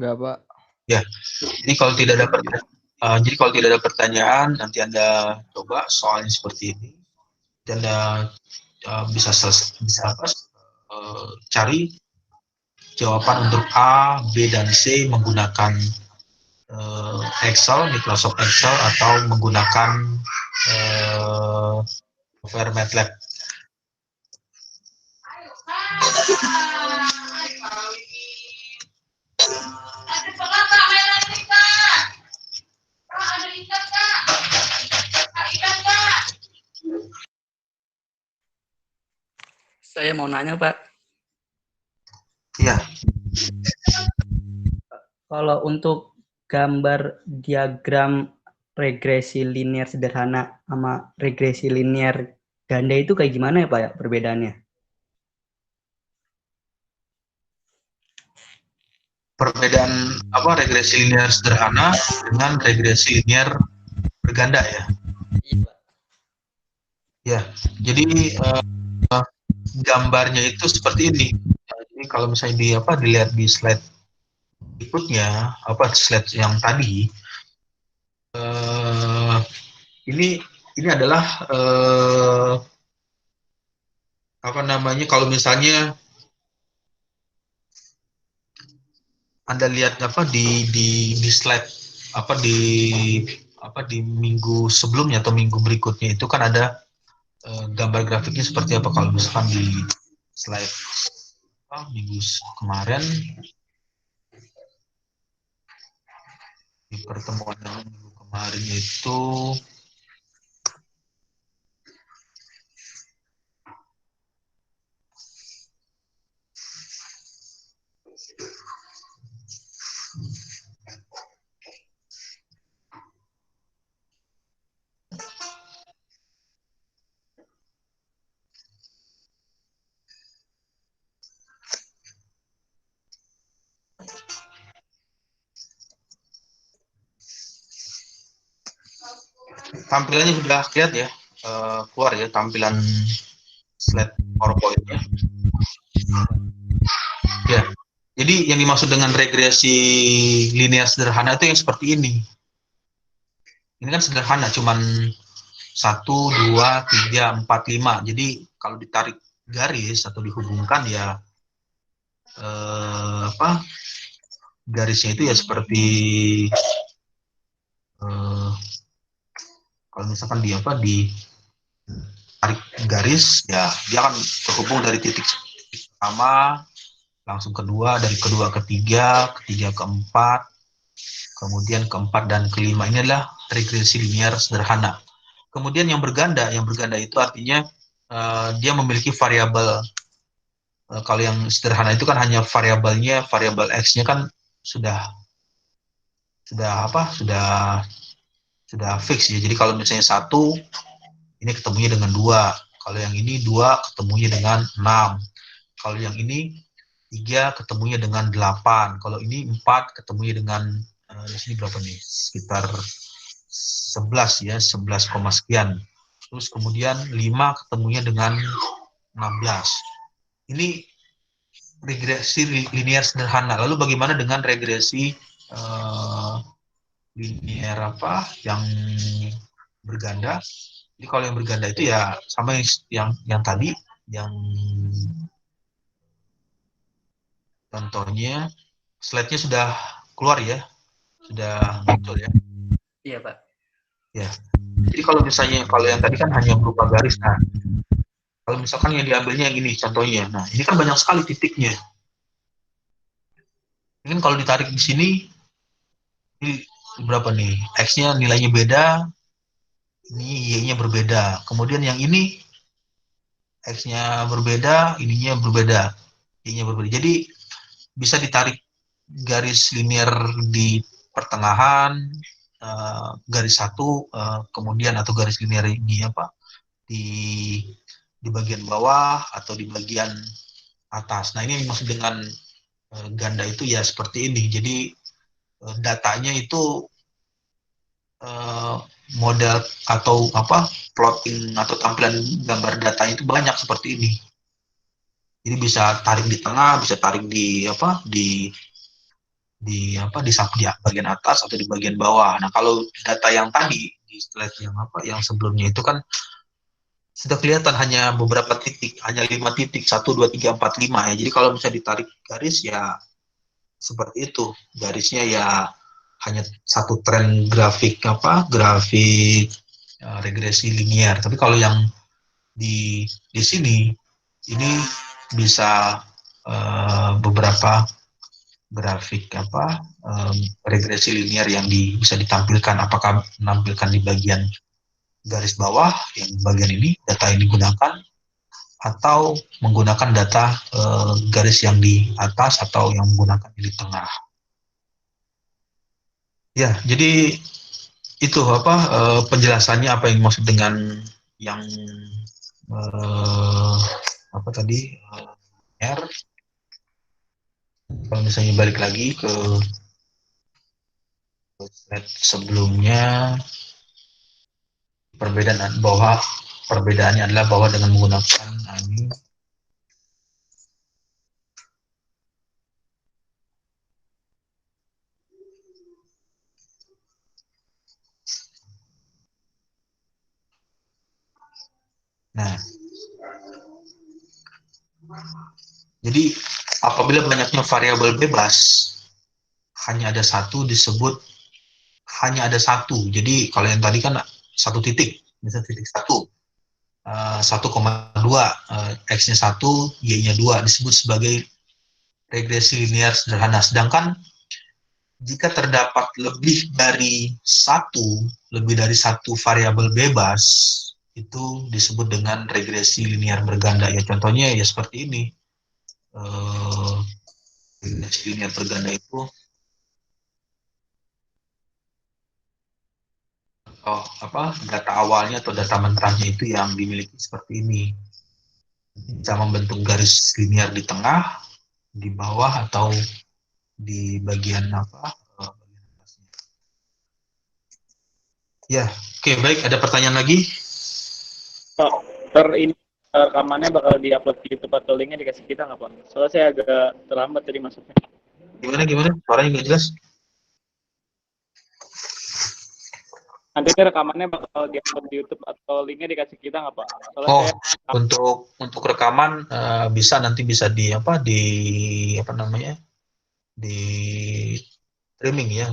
Enggak, Pak. Ya, jadi kalau tidak ada pertanyaan, nanti Anda coba soalnya seperti ini. Dan Anda bisa cari jawaban untuk A, B, dan C menggunakan Excel, Microsoft Excel, atau menggunakan software MATLAB. Saya mau nanya, Pak. Iya. Kalau untuk gambar diagram regresi linear sederhana sama regresi linear ganda itu kayak gimana ya, Pak, ya, perbedaannya? Perbedaan regresi linear sederhana dengan regresi linear berganda ya? Iya, Pak. Ya, jadi gambarnya itu seperti ini. Jadi kalau misalnya dilihat di slide berikutnya, slide yang tadi, ini adalah kalau misalnya Anda lihat di slide di minggu sebelumnya atau minggu berikutnya itu kan ada gambar grafiknya seperti apa. Kalau misalkan di slide minggu kemarin, di pertemuan yang minggu kemarin itu tampilannya sudah lihat ya, keluar ya tampilan slide PowerPoint-nya. Ya, jadi yang dimaksud dengan regresi linear sederhana itu yang seperti ini. Ini kan sederhana, cuman 1, 2, 3, 4, 5. Jadi kalau ditarik garis atau dihubungkan ya garisnya itu ya seperti kalau misalkan di tarik garis ya dia akan terhubung dari titik pertama langsung kedua, dari kedua ketiga, ketiga keempat, kemudian keempat dan kelima. Ini adalah regresi linear sederhana. Kemudian yang berganda itu artinya dia memiliki variabel. Kalau yang sederhana itu kan hanya variabelnya, variabel x-nya kan sudah fix ya. Jadi kalau misalnya 1 ini ketemunya dengan 2, kalau yang ini 2 ketemunya dengan 6, kalau yang ini 3 ketemunya dengan 8, kalau ini 4 ketemunya dengan di sini berapa nih, sekitar 11 ya, 11, sekian. Terus kemudian 5 ketemunya dengan 16. Ini regresi linear sederhana. Lalu bagaimana dengan regresi linear yang berganda? Jadi kalau yang berganda itu ya sama yang tadi, yang contohnya slide-nya sudah keluar ya, sudah muncul ya. Iya, Pak. Ya. Jadi kalau misalnya yang tadi kan hanya berupa garis, nah kalau misalkan yang diambilnya yang ini contohnya, nah ini kan banyak sekali titiknya. Ini kalau ditarik di sini, ini berapa nih? X-nya nilainya beda, ini Y-nya berbeda. Kemudian yang ini X-nya berbeda, ininya berbeda, Y-nya berbeda. Jadi bisa ditarik garis linear di pertengahan, garis satu, kemudian atau garis linear ini di bagian bawah atau di bagian atas. Nah ini maksud dengan ganda itu ya seperti ini. Jadi datanya itu model atau plotting atau tampilan gambar datanya itu banyak seperti ini. Jadi bisa tarik di tengah, bisa tarik di di bagian atas atau di bagian bawah. Nah kalau data yang tadi di slide yang sebelumnya itu kan sudah kelihatan hanya beberapa titik, hanya 5 titik, 1, 2, 3, 4, 5 ya. Jadi kalau bisa ditarik garis ya seperti itu, garisnya ya hanya satu tren grafik regresi linear. Tapi kalau yang di sini ini bisa beberapa grafik regresi linear yang bisa ditampilkan, apakah menampilkan di bagian garis bawah yang bagian ini data yang digunakan, atau menggunakan data garis yang di atas atau yang menggunakan di tengah. Ya, jadi itu penjelasannya apa yang dimaksud dengan yang tadi R. Kalau misalnya balik lagi ke slide sebelumnya, perbedaannya adalah bahwa dengan menggunakan ini nah, jadi apabila banyaknya variabel bebas, hanya ada satu disebut hanya ada satu. Jadi kalau yang tadi kan satu titik, misalnya titik 1, 1,2, X-nya 1, Y-nya 2 disebut sebagai regresi linear sederhana. Sedangkan jika terdapat lebih dari satu variabel bebas, itu disebut dengan regresi linear berganda. Ya contohnya ya seperti ini. Regresi linear berganda itu data awalnya atau data mentahnya itu yang dimiliki seperti ini. Bisa membentuk garis linear di tengah, di bawah, atau di bagian bagian atasnya. Ya, oke, baik. Ada pertanyaan lagi? Ini rekamannya bakal diupload di YouTube atau linknya dikasih kita nggak Pak? Soalnya saya agak terlambat tadi masuknya. Gimana? Suaranya nggak jelas. Nanti rekamannya bakal diupload di YouTube atau linknya dikasih kita nggak Pak? Soalnya Oh, saya untuk rekaman bisa di di streaming ya,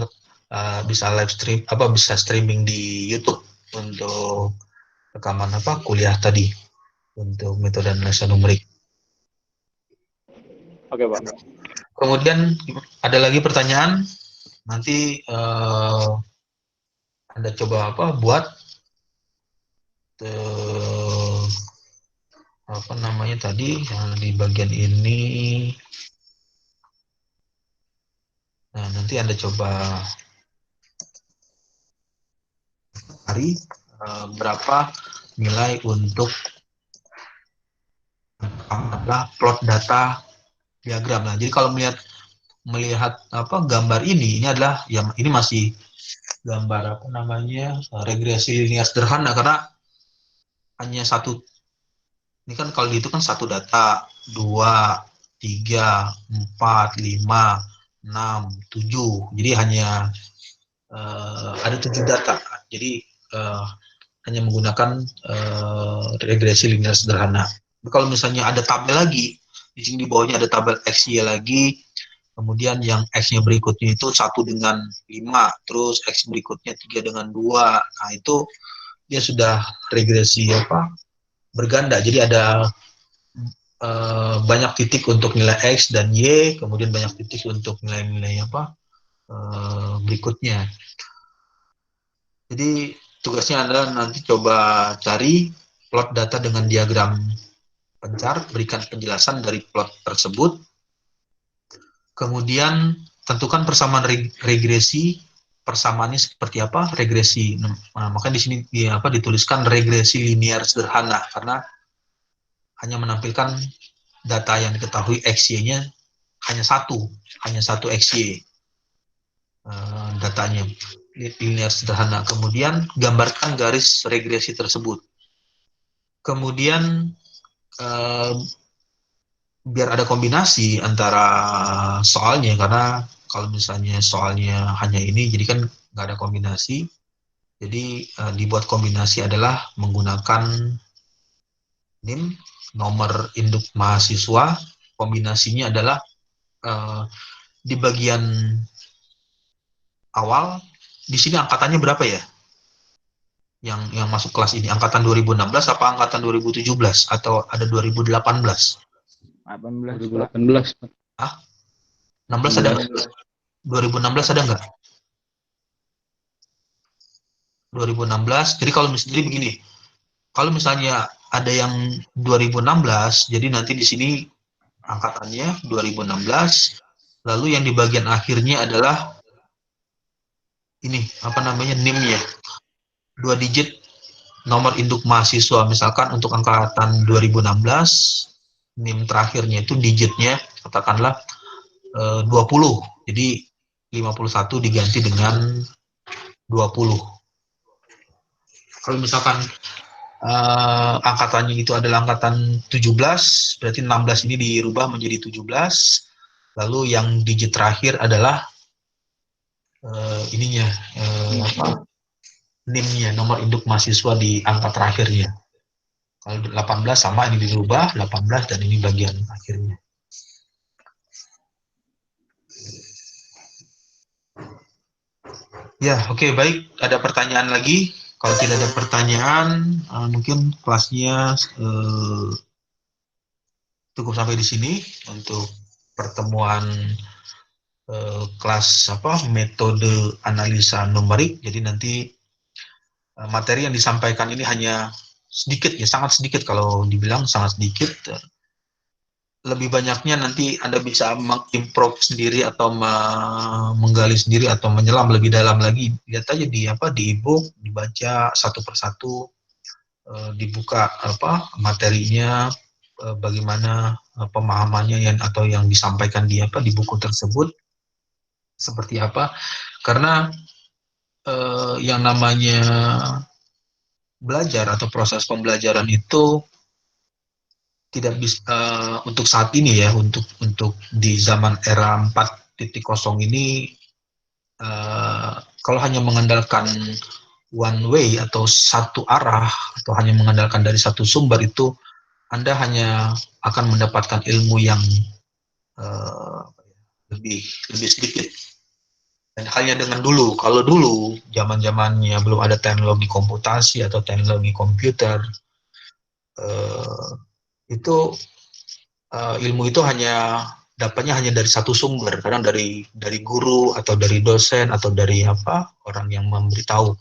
bisa live stream bisa streaming di YouTube untuk rekaman kuliah tadi untuk metode analisa numerik. Oke Pak. Kemudian ada lagi pertanyaan, nanti Anda coba buat tadi di bagian ini. Nah, nanti Anda coba cari berapa nilai untuk plot data diagram. Nah, jadi kalau melihat gambar ini adalah ini masih gambar regresi linear sederhana, karena hanya satu. Ini kan kalau itu kan satu data, 2, 3, 4, 5, 6, 7. Jadi hanya ada 7 data. Jadi hanya menggunakan regresi linear sederhana. Kalau misalnya ada tabel lagi, di sini di bawahnya ada tabel XY lagi, kemudian yang X-nya berikutnya itu 1 dengan 5, terus X berikutnya 3 dengan 2. Nah, itu dia sudah regresi berganda. Jadi ada banyak titik untuk nilai X dan Y, kemudian banyak titik untuk nilai-nilai berikutnya. Jadi tugasnya adalah nanti coba cari plot data dengan diagram pencar, berikan penjelasan dari plot tersebut. Kemudian tentukan persamaan regresi. Persamaannya seperti apa? Regresi. Nah, maka di sini dituliskan regresi linear sederhana, karena hanya menampilkan data yang diketahui XY-nya hanya satu XY datanya, linear sederhana. Kemudian gambarkan garis regresi tersebut. Kemudian biar ada kombinasi antara soalnya, karena kalau misalnya soalnya hanya ini, jadi kan nggak ada kombinasi. Jadi dibuat kombinasi adalah menggunakan NIM, nomor induk mahasiswa. Kombinasinya adalah di bagian awal, di sini angkatannya berapa ya? Yang masuk kelas ini, angkatan 2016 apa angkatan 2017 atau ada 2018? 2018, Pak. Ah? 16 ada nggak? 2016 ada nggak? 2016. Jadi kalau misalnya begini, kalau misalnya ada yang 2016, jadi nanti di sini angkatannya 2016, lalu yang di bagian akhirnya adalah ini NIM-nya, 2 digit nomor induk mahasiswa. Misalkan untuk angkatan 2016, NIM terakhirnya itu digitnya katakanlah 20. Jadi 51 diganti dengan 20. Kalau misalkan angkatannya itu adalah angkatan 17, berarti 16 ini dirubah menjadi 17. Lalu yang digit terakhir adalah NIM-nya, nomor induk mahasiswa di angka terakhirnya. Kalau 18 sama, ini dirubah 18 dan ini bagian akhirnya. Ya, oke, baik. Ada pertanyaan lagi? Kalau tidak ada pertanyaan, mungkin kelasnya cukup sampai di sini untuk pertemuan kelas metode analisa numerik. Jadi nanti materi yang disampaikan ini hanya sedikit ya, sangat sedikit. Kalau dibilang sangat sedikit, lebih banyaknya nanti Anda bisa mengimprove sendiri atau menggali sendiri atau menyelam lebih dalam lagi. Lihat aja di e-book, dibaca satu persatu, dibuka materinya, bagaimana pemahamannya atau yang disampaikan di buku tersebut seperti apa. Karena yang namanya belajar atau proses pembelajaran itu tidak bisa untuk saat ini ya, untuk di zaman era 4.0 ini, kalau hanya mengandalkan one way atau satu arah atau hanya mengandalkan dari satu sumber, itu Anda hanya akan mendapatkan ilmu yang lebih sedikit. Dan hanya dengan dulu, kalau dulu zaman-zamannya belum ada teknologi komputasi atau teknologi komputer, itu ilmu itu dapatnya hanya dari satu sumber, kadang dari guru atau dari dosen atau dari orang yang memberitahu.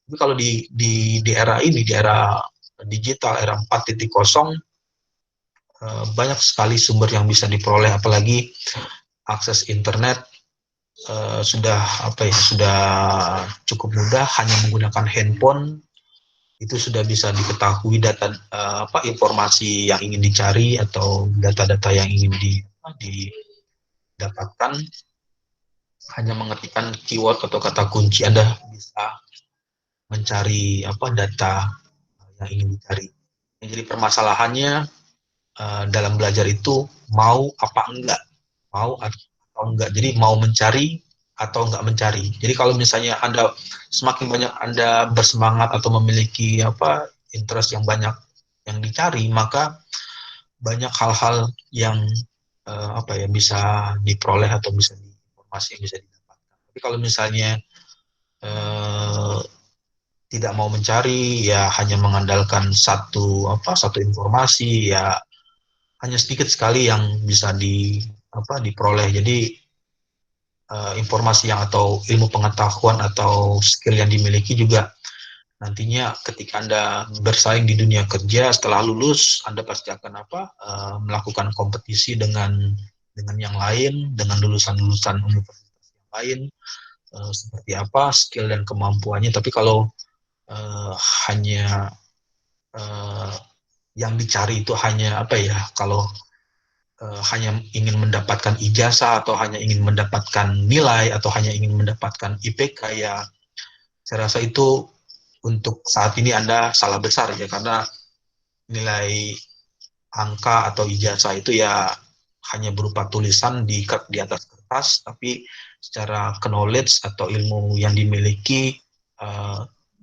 Tapi kalau di era ini, di era digital, era 4.0, banyak sekali sumber yang bisa diperoleh, apalagi akses internet sudah cukup mudah. Hanya menggunakan handphone itu sudah bisa diketahui data informasi yang ingin dicari atau data-data yang ingin didapatkan. Hanya mengetikkan keyword atau kata kunci, Anda bisa mencari data yang ingin dicari. Jadi permasalahannya dalam belajar itu mau apa enggak, mau atau enggak. Jadi mau mencari atau enggak mencari. Jadi kalau misalnya Anda semakin banyak Anda bersemangat atau memiliki interest yang banyak yang dicari, maka banyak hal-hal yang bisa diperoleh atau informasi yang bisa didapatkan. Tapi kalau misalnya tidak mau mencari, ya hanya mengandalkan satu informasi, ya hanya sedikit sekali yang bisa diperoleh. Jadi informasi yang atau ilmu pengetahuan atau skill yang dimiliki juga nantinya ketika Anda bersaing di dunia kerja setelah lulus, Anda pasti akan melakukan kompetisi dengan yang lain, dengan lulusan-lulusan universitas yang lain, seperti apa skill dan kemampuannya. Tapi kalau hanya yang dicari itu hanya kalau hanya ingin mendapatkan ijazah atau hanya ingin mendapatkan nilai atau hanya ingin mendapatkan IPK, ya saya rasa itu untuk saat ini Anda salah besar ya, karena nilai angka atau ijazah itu ya hanya berupa tulisan di atas kertas, tapi secara knowledge atau ilmu yang dimiliki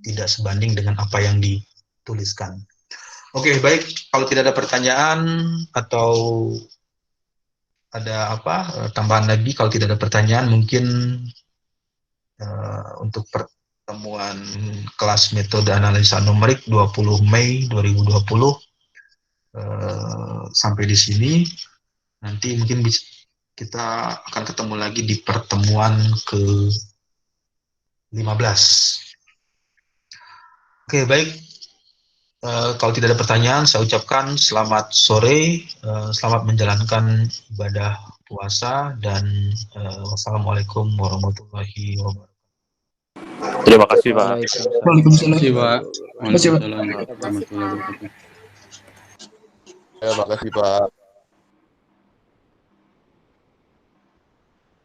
tidak sebanding dengan apa yang dituliskan. Oke, baik. Kalau tidak ada pertanyaan atau ada tambahan lagi, kalau tidak ada pertanyaan, mungkin untuk pertemuan kelas metode analisa numerik 20 Mei 2020 sampai di sini. Nanti mungkin kita akan ketemu lagi di pertemuan ke-15. Oke, baik. Kalau tidak ada pertanyaan, saya ucapkan selamat sore, selamat menjalankan ibadah puasa, dan wassalamualaikum warahmatullahi wabarakatuh. Terima kasih, Pak. Waalaikumsalam. Terima kasih, Pak. Terima kasih, Pak. Waalaikumsalam warahmatullahi wabarakatuh. Terima kasih, Pak.